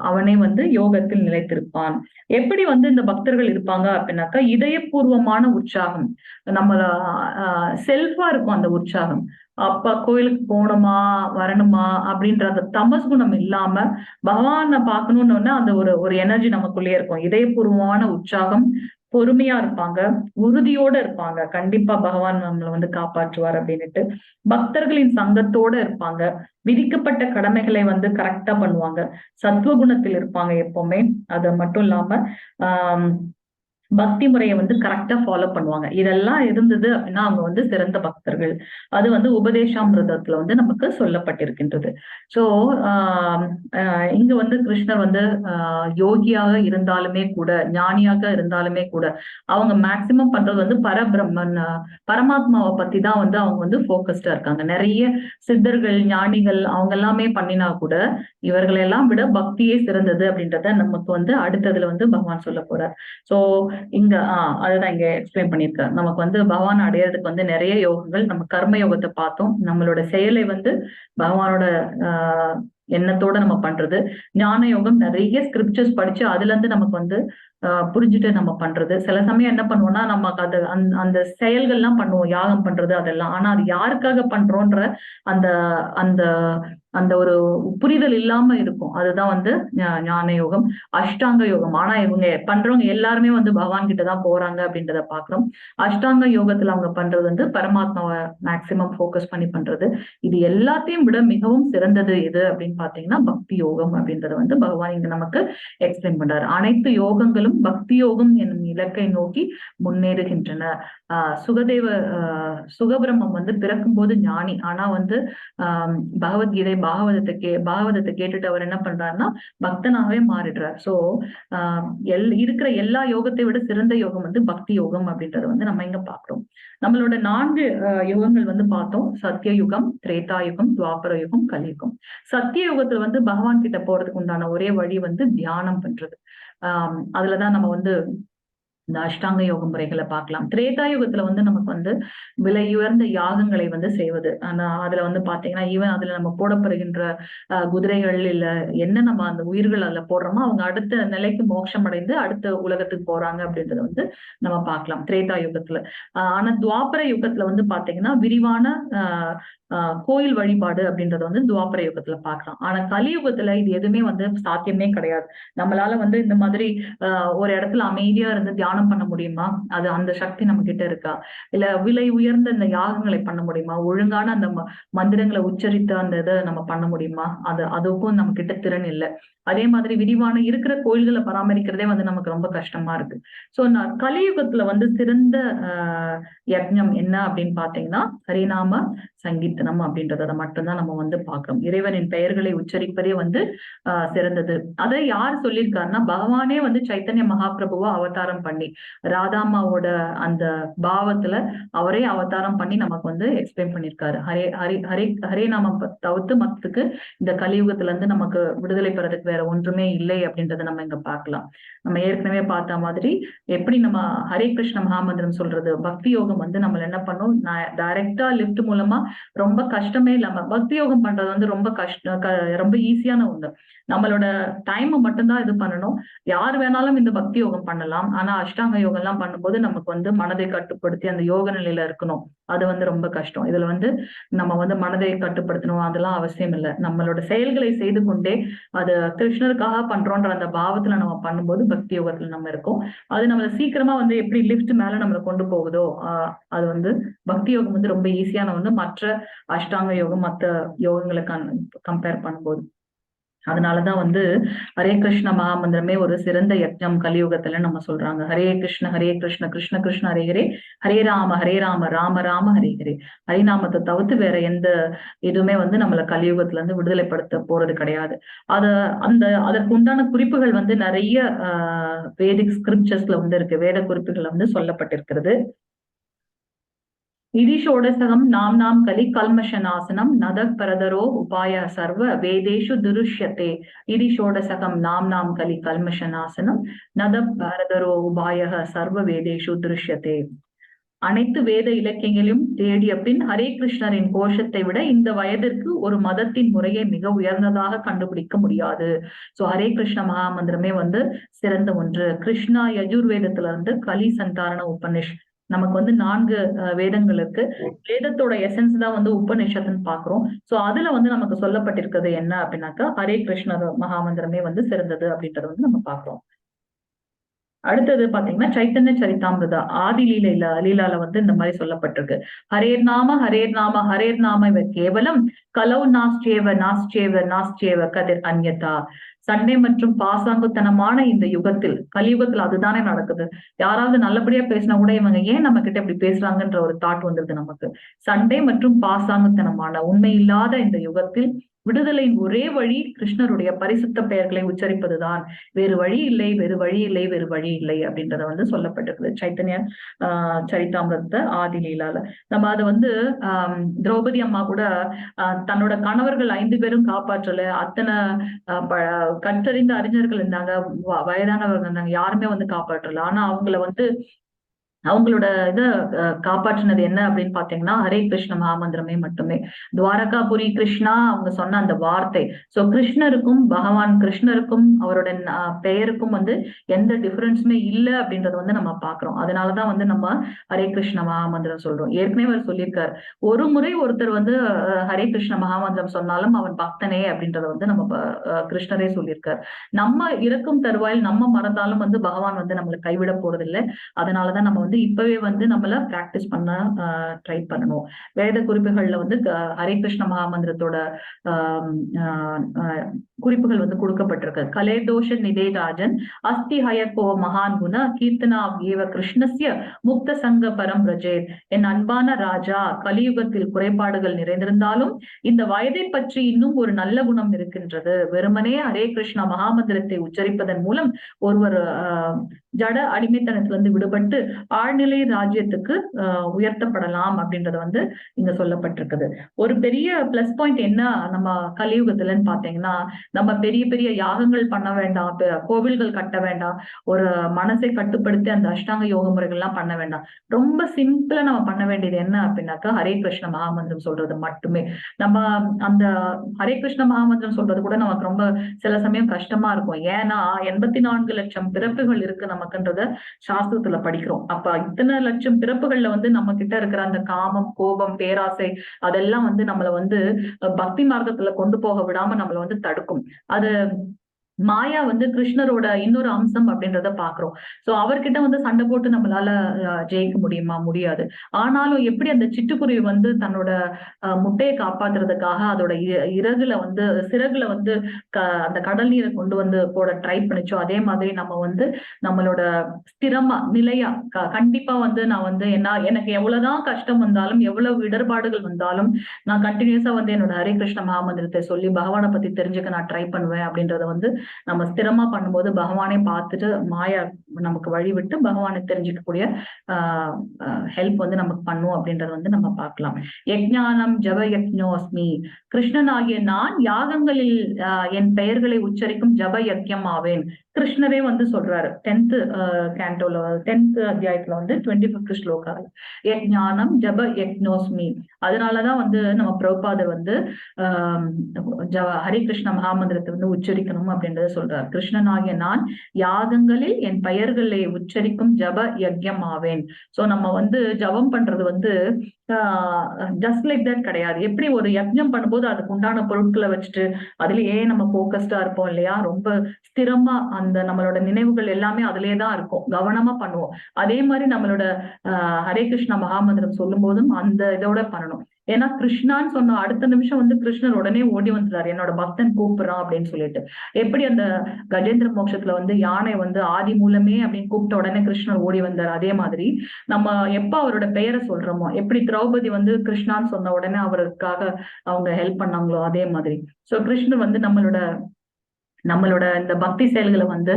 அவனே வந்து யோகத்தில் நிலைத்திருப்பான். எப்படி வந்து இந்த பக்தர்கள் இருப்பாங்க அப்படின்னாக்கா இதயபூர்வமான உற்சாகம், நம்மள செல்ஃபா இருக்கும் அந்த உற்சாகம். அப்ப கோயிலுக்கு போகணுமா வரணுமா அப்படின்ற அந்த தமஸ் குணம் இல்லாம பகவானை பார்க்கணும்னு அந்த ஒரு எனர்ஜி நமக்குள்ளேயே இருக்கும். இதயபூர்வமான உற்சாகம், பொறுமையா இருப்பாங்க, உறுதியோட இருப்பாங்க. கண்டிப்பா பகவான் நம்மளை வந்து காப்பாற்றுவார் அப்படின்னுட்டு பக்தர்களின் சங்கத்தோட இருப்பாங்க. விதிக்கப்பட்ட கடமைகளை வந்து கரெக்டா பண்ணுவாங்க. சத்துவகுணத்தில் இருப்பாங்க எப்பவுமே. அது மட்டும் இல்லாம பக்தி முறையை வந்து கரெக்டா ஃபாலோ பண்ணுவாங்க. இதெல்லாம் இருந்தது அப்படின்னா அவங்க வந்து சிறந்த பக்தர்கள். அது வந்து உபதேசாமிர்தத்துல வந்து நமக்கு சொல்லப்பட்டிருக்கின்றது. சோ இங்க வந்து கிருஷ்ணர் வந்து யோகியாக இருந்தாலுமே கூட ஞானியாக இருந்தாலுமே கூட அவங்க மேக்சிமம் பண்றது வந்து பரபிரம்மன் பரமாத்மாவை பத்தி தான் வந்து அவங்க வந்து போக்கஸ்டா இருக்காங்க. நிறைய சித்தர்கள் ஞானிகள் அவங்க எல்லாமே பண்ணினா கூட இவர்களெல்லாம் விட பக்தியே சிறந்தது அப்படின்றத நமக்கு வந்து அடுத்ததுல வந்து பகவான் சொல்ல போறார். சோ இங்க அதுதான் இங்க எக்ஸ்பிளைன் பண்ணியிருக்காரு. நமக்கு வந்து பகவான் அடையிறதுக்கு வந்து நிறைய யோகங்கள், நம்ம கர்ம யோகத்தை பார்த்தோம். நம்மளோட செயலை வந்து பகவானோட எண்ணத்தோட நம்ம பண்றது. ஞான யோகம் நிறைய ஸ்கிரிப்சர்ஸ் படிச்சு அதுல இருந்து நமக்கு வந்து புரிஞ்சுட்டு நம்ம பண்றது. சில சமயம் என்ன பண்ணுவோம்னா நமக்கு அது அந்த செயல்கள்லாம் பண்ணுவோம், யாகம் பண்றது அதெல்லாம். ஆனா அது யாருக்காக பண்றோன்ற அந்த அந்த அந்த ஒரு புரிதல் இல்லாம இருக்கும். அதுதான் வந்து ஞான யோகம், அஷ்டாங்க யோகம். ஆனா இவங்க பண்றவங்க எல்லாருமே வந்து பகவான் கிட்டதான் போறாங்க அப்படின்றத பாக்குறோம். அஷ்டாங்க யோகத்துல அவங்க பண்றது வந்து பரமாத்மாவை மேக்சிமம் ஃபோக்கஸ் பண்ணி பண்றது. இது எல்லாத்தையும் விட மிகவும் சிறந்தது எது அப்படின்னு பாத்தீங்கன்னா பக்தி யோகம் அப்படின்றத வந்து பகவான் இங்க நமக்கு எக்ஸ்பிளைன் பண்றாரு. அனைத்து யோகங்களும் பக்தி யோகம் என்னும் இலக்கை நோக்கி முன்னேறுகின்றன. சுகபிரம்மம் வந்து பிறக்கும் போது ஞானி, ஆனா வந்து பகவத்கீதை பாகவதத்தை கேட்டுட்டு அவர் என்ன பண்றாருன்னா பக்தனாகவே மாறிடுறார். சோ இருக்கிற எல்லா யோகத்தை விட சிறந்த யோகம் வந்து பக்தி யோகம் அப்படின்றத வந்து நம்ம இங்க பாக்குறோம். நம்மளோட 4 யுகங்கள் வந்து பார்த்தோம். சத்திய யுகம், திரேதா யுகம், துவாபர யுகம், கலியுகம். சத்திய யுகத்துல வந்து பகவான் கிட்ட போறதுக்கு உண்டான ஒரே வழி வந்து தியானம் பண்றது. அதுலதான் நம்ம வந்து இந்த அஷ்டாங்க யோக முறைகளை பார்க்கலாம். திரேதா யுகத்துல வந்து நமக்கு வந்து விலையுயர்ந்த யாகங்களை வந்து செய்வது. ஆனா அதுல வந்து பாத்தீங்கன்னா ஈவன் அதுல நம்ம போடப்படுகின்ற குதிரைகள் இல்ல என்ன நம்ம அந்த உயிர்கள் அதுல போடுறோமோ அவங்க அடுத்த நிலைக்கு மோட்சம் அடைந்து அடுத்த உலகத்துக்கு போறாங்க அப்படின்றத வந்து நம்ம பார்க்கலாம் திரேதா யுகத்துல. ஆனா துவாபர யுகத்துல வந்து பாத்தீங்கன்னா விரிவான கோயில் வழிபாடு அப்படின்றத வந்து துவாபர யுகத்துல பார்க்கலாம். ஆனா கலியுகத்துல இது எதுவுமே வந்து சாத்தியமே கிடையாது. நம்மளால வந்து இந்த மாதிரி ஒரு இடத்துல அமைதியா இருந்து தியானம் பண்ண முடியுமா? அது அந்த சக்தி நம்ம கிட்ட இருக்கா? இல்ல விலை உயர்ந்த இந்த யாகங்களை பண்ண முடியுமா? ஒழுங்கான அந்த மந்திரங்களை உச்சரித்து அந்த இதை நம்ம பண்ண முடியுமா? அதுக்கும் நம்ம கிட்ட திறன் இல்லை. அதே மாதிரி விரிவான இருக்கிற கோயில்களை பராமரிக்கிறதே வந்து நமக்கு ரொம்ப கஷ்டமா இருக்கு. சோ கலியுகத்துல வந்து சிறந்த யக்ஞம் என்ன அப்படின்னு பாத்தீங்கன்னா ஹரிநாம சங்கீர்த்தனம் அப்படின்றத மட்டும்தான் நம்ம வந்து பாக்குறோம். இறைவனின் பெயர்களை உச்சரிப்பதே வந்து சிறந்தது. அதை யார் சொல்லியிருக்காருன்னா பகவானே வந்து சைத்தன்ய மகாபிரபுவா அவதாரம் பண்ணி ராதாமாவோட அந்த பாவத்துல அவரே அவதாரம் பண்ணி நமக்கு வந்து எக்ஸ்பிளைன் பண்ணியிருக்காரு. ஹரே நாமம் தவிர்த்து மத்ததுக்கு இந்த கலியுகத்துல இருந்து நமக்கு விடுதலை பெறதுக்கு வேற ஒன்றுமே இல்லை அப்படின்றத நம்ம இங்க பார்க்கலாம். நம்ம ஏற்கனவே பார்த்த மாதிரி எப்படி நம்ம ஹரே கிருஷ்ண மகாமந்திரம் சொல்றது பக்தி யோகம் வந்து நம்ம என்ன பண்ணோம், டைரக்டா லிஃப்ட் மூலமா ரொம்ப கஷ்டமே இல்லாம பக்தி யோகம் பண்றது வந்து ரொம்ப ஈஸியான ஒண்ணு. நம்மளோட டைம் மட்டும்தான் இது பண்ணணும். யார் வேணாலும் இந்த பக்தி யோகம் பண்ணலாம். ஆனா அஷ்டாங்க யோகம் எல்லாம் பண்ணும்போது நமக்கு வந்து மனதை கட்டுப்படுத்தி அந்த யோக நிலையில இருக்கணும். அது வந்து ரொம்ப கஷ்டம். இதுல வந்து நம்ம வந்து மனதை கட்டுப்படுத்தணும் அதெல்லாம் அவசியம் இல்லை. நம்மளோட செயல்களை செய்து கொண்டே அது கிருஷ்ணருக்காக பண்றோன்ற அந்த பாவத்துல நம்ம பண்ணும்போது பக்தி யோகத்துல நம்ம இருக்கோம். அது நம்மள சீக்கிரமா வந்து எப்படி லிஃப்ட் மேல நம்மளை கொண்டு போகுதோ அது வந்து பக்தி யோகம் வந்து ரொம்ப ஈஸியான வந்து மற்ற அஷ்டாங்க யோகம் மற்ற யோகங்களை கம்பேர் பண்ணும்போது. அதனாலதான் வந்து ஹரே கிருஷ்ண மகாமந்திரமே ஒரு சிறந்த யக்ஞம் கலியுகத்துல நம்ம சொல்றாங்க. ஹரே கிருஷ்ண கிருஷ்ண கிருஷ்ண ஹரே ஹரே, ஹரே ராம ராம ராம ஹரே ஹரே. ஹரிநாமத்தை தவிர்த்து வேற எந்த இதுவுமே வந்து நம்மள கலியுகத்துல இருந்து விடுதலைப்படுத்த போறது கிடையாது. அதற்கு உண்டான குறிப்புகள் வந்து நிறைய வேதிக் ஸ்கிரிப்சர்ஸ்ல வந்து இருக்கு. வேத குறிப்புகள் வந்து சொல்லப்பட்டிருக்கிறது. इति षोडशकं नाम्नां कलि कल्मषनाशनं नदः परदरो उपाय सर्व वेदेषु दुरुष्यते. इति षोडशकं नाम्नां कलि कल्मषनाशनं नदः परदरो उपायः सर्व वेदेषु दुरुष्यते. அனைத்து வேத இலக்கியங்களையும் தேடிய பின் ஹரே கிருஷ்ணரின் கோஷத்தை விட இந்த வயதிற்கு ஒரு மதத்தின் முறையை மிக உயர்ந்ததாக கண்டுபிடிக்க முடியாது. சோ ஹரே கிருஷ்ண மகாமந்திரமே வந்து சிறந்த ஒன்று. கிருஷ்ணா யஜுர்வேதத்துல இருந்து கலி சந்தாரண உபனிஷ் நமக்கு வந்து 4 வேதங்கள் இருக்கு. வேதத்தோட எசன்ஸ் தான் வந்து உபநிஷத்துன்னு பாக்குறோம். சோ அதுல வந்து நமக்கு சொல்லப்பட்டிருக்கிறது என்ன அப்படின்னாக்கா ஹரே கிருஷ்ணர் மகாமந்திரமே வந்து சிறந்தது அப்படின்றத வந்து நம்ம பாக்குறோம். அடுத்தது பாத்தீங்கன்னா சைத்தன்ய சரிதாமிருதா ஆதி லீலால வந்து இந்த மாதிரி சொல்லப்பட்டிருக்கு. ஹரேர் நாம இவ கேவலம் கலௌ நாஸ்சேவ கதிர் அன்யதா. சண்டை மற்றும் பாசாங்குத்தனமான இந்த யுகத்தில் கலியுகத்துல அதுதானே நடக்குது. யாராவது நல்லபடியா பேசினா கூட இவங்க ஏன் நம்ம கிட்ட இப்படி பேசுறாங்கன்ற ஒரு தாட் வந்துருது நமக்கு. சண்டை மற்றும் பாசாங்குத்தனமான உண்மை இல்லாத இந்த யுகத்தில் விடுதலையின் ஒரே வழி கிருஷ்ணருடைய பரிசுத்த பெயர்களை உச்சரிப்பதுதான். வேறு வழி இல்லை அப்படின்றத வந்து சொல்லப்பட்டிருக்குது சைத்தன்ய சரிதாமிரத ஆதி லீலால. நம்ம அதை வந்து திரௌபதி அம்மா கூட தன்னோட கணவர்கள் 5 பேரும் காப்பாற்றல. அத்தனை கற்றறிந்த அறிஞர்கள் இருந்தாங்க, வயதானவர்கள் இருந்தாங்க, யாருமே வந்து காப்பாற்றல. ஆனா அவங்கள வந்து அவங்களோட இதை காப்பாற்றினது என்ன அப்படின்னு பாத்தீங்கன்னா ஹரே கிருஷ்ண மகாமந்திரமே மட்டுமே. துவாரகாபுரி கிருஷ்ணா அவங்க சொன்ன அந்த வார்த்தை. சோ கிருஷ்ணருக்கும் பகவான் கிருஷ்ணருக்கும் அவரோட பெயருக்கும் வந்து எந்த டிஃபரன்ஸுமே இல்லை அப்படின்றத வந்து நம்ம பாக்குறோம். அதனாலதான் வந்து நம்ம ஹரே கிருஷ்ண மகாமந்திரம் சொல்றோம். ஏற்கனவே அவர் சொல்லியிருக்காரு, ஒரு முறை ஒருத்தர் வந்து ஹரே கிருஷ்ண மகாமந்திரம் சொன்னாலும் அவன் பக்தனே அப்படின்றத வந்து நம்ம கிருஷ்ணரே சொல்லியிருக்காரு. நம்ம இறக்கும் தருவாயில் நம்ம மறந்தாலும் வந்து பகவான் வந்து நம்மளை கைவிட போறதில்லை. அதனாலதான் நம்ம வந்து இப்பவே வந்து நம்மள பிராக்டிஸ் பண்ண ட்ரை பண்ணணும். வேத குறிப்புகள்ல வந்து ஹரே கிருஷ்ண மகாமந்திரத்தோட குறிப்புகள் வந்து கொடுக்கப்பட்டிருக்கு. கலேதோஷ நிதேராஜன் அஸ்தி ஹயக்கோ மகான் குண கீர்த்தனா ஏவ கிருஷ்ணஸ்ய முக்த சங்க பரம் பிரஜேத். என் அன்பான ராஜா, கலியுகத்தில் குறைபாடுகள் நிறைந்திருந்தாலும் இந்த வயதை பற்றி இன்னும் ஒரு நல்ல குணம் இருக்கின்றது. வெறுமனே ஹரே கிருஷ்ண மகாமந்திரத்தை உச்சரிப்பதன் மூலம் ஒருவர் ஜட அடிமைத்தனத்திலிருந்து விடுபட்டு ஆழ்நிலை ராஜ்யத்துக்கு உயர்த்தப்படலாம் அப்படின்றத வந்து இங்க சொல்லப்பட்டிருக்குது. ஒரு பெரிய பிளஸ் பாயிண்ட் என்ன நம்ம கலியுகத்துலன்னு பாத்தீங்கன்னா, நம்ம பெரிய பெரிய யாகங்கள் பண்ண வேண்டாம், கோவில்கள் கட்ட வேண்டாம், ஒரு மனசை கட்டுப்படுத்தி அந்த அஷ்டாங்க யோக முறைகள் எல்லாம் பண்ண வேண்டாம். ரொம்ப சிம்பிளா நம்ம பண்ண வேண்டியது என்ன அப்படின்னாக்கா ஹரே கிருஷ்ண மகாமந்திரம் சொல்றது மட்டுமே. நம்ம அந்த ஹரே கிருஷ்ண மகாமந்திரம் சொல்றது கூட நமக்கு ரொம்ப சில சமயம் கஷ்டமா இருக்கும். ஏன்னா 84 லட்சம் பிறப்புகள் இருக்கு நமக்குன்றத சாஸ்திரத்துல படிக்கிறோம். அப்ப இத்தனை லட்சம் பிறப்புகள்ல வந்து நம்ம கிட்ட இருக்கிற அந்த காமம், கோபம், பேராசை அதெல்லாம் வந்து நம்மள வந்து பக்தி மார்க்கத்துல கொண்டு போக விடாம நம்மள வந்து தடுக்கும். அது மாயா வந்து கிருஷ்ணரோட இன்னொரு அம்சம் அப்படின்றத பாக்குறோம். சோ அவர்கிட்ட வந்து சண்டை போட்டு நம்மளால ஜெயிக்க முடியுமா? முடியாது. ஆனாலும் எப்படி அந்த சிட்டுக்குருவி வந்து தன்னோட முட்டையை காப்பாத்துறதுக்காக அதோட சிறகுல வந்து அந்த கடல் நீரை கொண்டு வந்து போட ட்ரை பண்ணிச்சோ, அதே மாதிரி நம்ம வந்து நம்மளோட ஸ்திரமா நிலையா கண்டிப்பா வந்து நான் வந்து எனக்கு எவ்வளவுதான் கஷ்டம் வந்தாலும், எவ்வளவு இடர்பாடுகள் வந்தாலும் நான் கண்டினியூஸா வந்து என்னோட ஹரே கிருஷ்ண மகாமந்திரத்தை சொல்லி பகவானை பத்தி தெரிஞ்சுக்க நான் ட்ரை பண்ணுவேன் அப்படின்றத வந்து நம்ம ஸ்திரமா பண்ணும்போது பகவானே பார்த்துட்டு மாயா நமக்கு வழி விட்டு பகவானை தெரிஞ்சுக்கக்கூடிய ஹெல்ப் வந்து நமக்கு பண்ணும் அப்படின்றத வந்து நம்ம பார்க்கலாம். யஜ்ஞானம் ஜப யஜ்ஞோஸ்மி. கிருஷ்ணன் ஆகிய நான் யாகங்களில் என் பெயர்களை உச்சரிக்கும் ஜப யஜ்யம் ஆவேன். கிருஷ்ணரே வந்து சொல்றாரு 10th கேண்டோல 10th அத்தியாயத்துல வந்து 25th ஸ்லோகால யஜ்ஞானம் ஜப யஜ்ஞோஸ்மி. அதனாலதான் வந்து நம்ம பிரபுபாதர் வந்து ஹரே கிருஷ்ண மகாமந்திரத்தை வந்து உச்சரிக்கணும் அப்படின்றத சொல்றார். கிருஷ்ணன் ஆகிய நான் யாகங்களில் என் பெயர்களை உச்சரிக்கும் ஜப யஜ்யம் ஆவேன். சோ நம்ம வந்து ஜபம் பண்றது வந்து ஜஸ்ட் லைக் தட் கிடையாது. எப்படி ஒரு யஜ்ஞம் பண்ணும்போது அதுக்கு உண்டான பொருட்களை வச்சுட்டு அதுலயே நம்ம போக்கஸ்டா இருப்போம் இல்லையா, ரொம்ப ஸ்திரமா அந்த நம்மளோட நினைவுகள் எல்லாமே அதுலயேதான் இருக்கும், கவனமா பண்ணுவோம். அதே மாதிரி நம்மளோட ஹரே கிருஷ்ண மகாமந்திரம் சொல்லும் போதும் அந்த இதோட பண்ணணும். ஏன்னா கிருஷ்ணான்னு சொன்ன அடுத்த நிமிஷம் வந்து கிருஷ்ணர் உடனே ஓடி வந்துட்டாரு, என்னோட பக்தன் கூப்பிடுறான் அப்படின்னு சொல்லிட்டு. எப்படி அந்த கஜேந்திர மோட்சத்துல வந்து யானை வந்து ஆதி மூலமே அப்படின்னு கூப்பிட்ட உடனே கிருஷ்ணர் ஓடி வந்தார், அதே மாதிரி நம்ம எப்ப அவரோட பெயரை சொல்றோமோ, எப்படி திரௌபதி வந்து கிருஷ்ணான்னு சொன்ன உடனே அவருக்காக அவங்க ஹெல்ப் பண்ணாங்களோ அதே மாதிரி. சோ கிருஷ்ணர் வந்து நம்மளோட இந்த பக்தி செயல்களை வந்து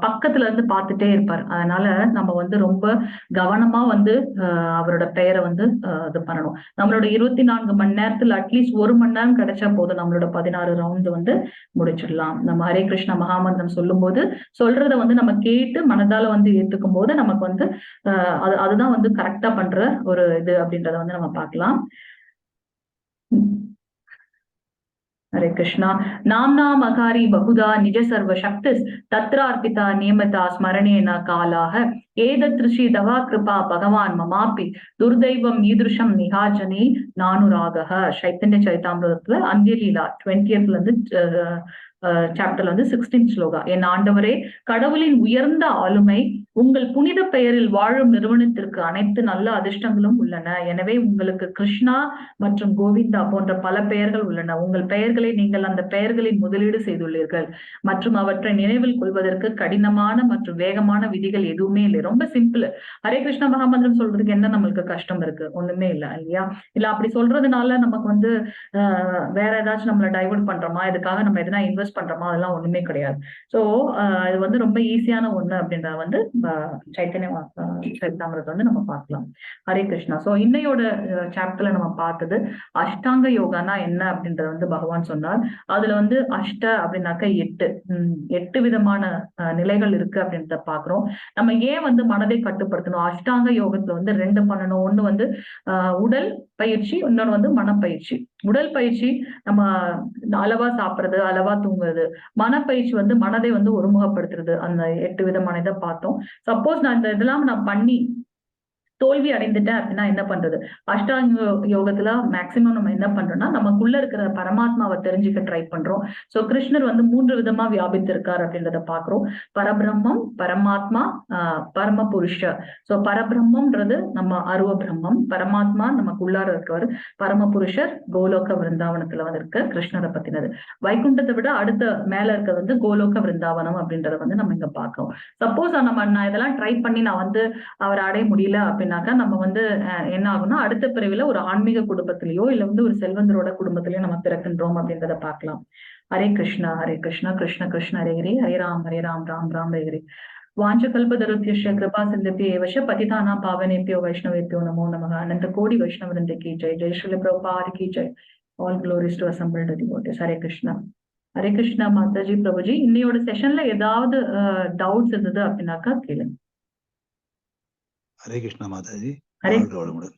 பக்கத்துல இருந்து பார்த்துட்டே இருப்பார். அதனால நம்ம வந்து ரொம்ப கவனமா வந்து அவரோட பெயரை வந்து இது பண்ணணும். நம்மளோட 24 மணி நேரத்துல அட்லீஸ்ட் 1 மணி நேரம் கிடைச்சா போதும் நம்மளோட 16 ரவுண்ட் வந்து முடிச்சிடலாம். நம்ம ஹரே கிருஷ்ண மகாமந்திரம் சொல்லும் போது சொல்றத வந்து நம்ம கேட்டு மனதால வந்து ஏத்துக்கும் போது நமக்கு வந்து அதுதான் வந்து கரெக்டா பண்ற ஒரு இது அப்படின்றத வந்து நம்ம பார்க்கலாம். हरे कृष्णा. नाम्ना मकारी बहुधा निज सर्व शक्तिस् तत्रार्पिता नियमिता स्मरणेन कालाः एतदृशी दवा कृपा भगवान ममापि दुर्दैवम ईदृशम निहाजने नानुरागः. चैतन्य चैतामृतத்துல அந்தியலீலா 20th இருந்து சாப்டர்ல வந்து 16th ஸ்லோகா. என் ஆண்டவரே, கடவுளின் உயர்ந்த ஆளுமை உங்கள் புனித பெயரில் வாழும் நிறுவனத்திற்கு அனைத்து நல்ல அதிர்ஷ்டங்களும் உள்ளன. எனவே உங்களுக்கு கிருஷ்ணா மற்றும் கோவிந்தா போன்ற பல பெயர்கள் உள்ளன. உங்கள் பெயர்களை நீங்கள் அந்த பெயர்களில் முதலீடு செய்துள்ளீர்கள் மற்றும் அவற்றை நினைவில் கொள்வதற்கு கடினமான மற்றும் வேகமான விதிகள் எதுவுமே இல்லை. ரொம்ப சிம்பிள். ஹரே கிருஷ்ண மகாமந்திரம் சொல்றதுக்கு என்ன நம்மளுக்கு கஷ்டம் இருக்கு? ஒண்ணுமே இல்லை இல்லையா? இல்ல அப்படி சொல்றதுனால நமக்கு வந்து வேற ஏதாச்சும் நம்மள டைவர்ட் பண்றோமா, இதுக்காக நம்ம எதனா இன்வெஸ்ட் பண்றோமா, அதெல்லாம் ஒண்ணுமே கிடையாது. சோ இது வந்து ரொம்ப ஈஸியான ஒண்ணு அப்படின்றத வந்து சைத்தன்ய சரிதாமிரத்தை வந்து நம்ம பார்க்கலாம். ஹரே கிருஷ்ணா. சோ இன்னையோட சாப்டர்ல நம்ம பார்த்தது அஷ்டாங்க யோகானா என்ன அப்படின்றத வந்து பகவான் சொன்னார். அதுல வந்து அஷ்ட அப்படின்னாக்க 8 விதமான நிலைகள் இருக்கு அப்படின்றத பாக்குறோம். நம்ம ஏன் வந்து மனதை கட்டுப்படுத்தணும்? அஷ்டாங்க யோகத்துல வந்து 2 பண்ணணும். ஒண்ணு வந்து உடல் பயிற்சி, இன்னொன்னு வந்து மனப்பயிற்சி. உடல் பயிற்சி நம்ம அளவா சாப்பிடுறது, அளவா தூங்குறது. மனப்பயிற்சி வந்து மனதை வந்து ஒருமுகப்படுத்துறது. அந்த 8 விதமான இதை பார்த்தோம். சப்போஸ் நான் இந்த இதெல்லாம் நான் பண்ணி தோல்வி அடைந்துட்டேன் அப்படின்னா என்ன பண்றது? அஷ்டாங்க யோகத்துல மேக்சிமம் நம்ம என்ன பண்றோம்னா நமக்குள்ள இருக்கிற பரமாத்மாவை தெரிஞ்சுக்க ட்ரை பண்றோம். சோ கிருஷ்ணர் வந்து 3 விதமா வியாபித்திருக்கார் அப்படின்றத பாக்குறோம். பரபிரம்மம், பரமாத்மா, பரம புருஷ. சோ பரபிரம்மம்ன்றது நம்ம அருவ பிரம்மம், பரமாத்மா நமக்குள்ளார இருக்கவர், பரம புருஷர் கோலோக விருந்தாவனத்துல வந்து இருக்க கிருஷ்ணரை பத்தினது. வைகுண்டத்தை விட அடுத்த மேல இருக்கிறது வந்து கோலோக விருந்தாவனம் அப்படின்றத வந்து நம்ம இங்க பார்க்கிறோம். சப்போஸ் நான் இதெல்லாம் ட்ரை பண்ணி நான் வந்து அவரை அடைய முடியல அப்படின்னு நம்ம வந்து என்ன ஆகும்னா அடுத்த பிறவில ஒரு ஆன்மீக குடும்பத்திலேயோ இல்ல வந்து ஒரு செல்வந்தரோட குடும்பத்திலேயோ நம்ம பிறக்கின்றோம் அப்படின்றத பார்க்கலாம். ஹரே கிருஷ்ணா ஹரே கிருஷ்ணா கிருஷ்ண கிருஷ்ண ஹரே ஹரே ஹரே ராம் ராம் ராம் ஹரே ஹரே. வாஞ்சகல்பதருத்யஸ்ய கிருபா சிந்தத்யேவ பதிதானாம் பாவனேப்யோ வைஷ்ணவேப்யோ நமோ நமः. அனந்த கோடி வைஷ்ணவருந்தே கி ஜெய். ஜெய் ஸ்ரீல பிரபுபாத் கி ஜெய். All glories to assembled devotees. Hare Krishna Hare Krishna. மாதாஜி பிரபுஜி இன்னையோட செஷன்ல ஏதாவது டவுட்ஸ் இருந்தது அப்படின்னாக்கா கேளுங்க. ஹரே கிருஷ்ணா மாதாஜி. ஹரே வாழ்க வளமுடன்.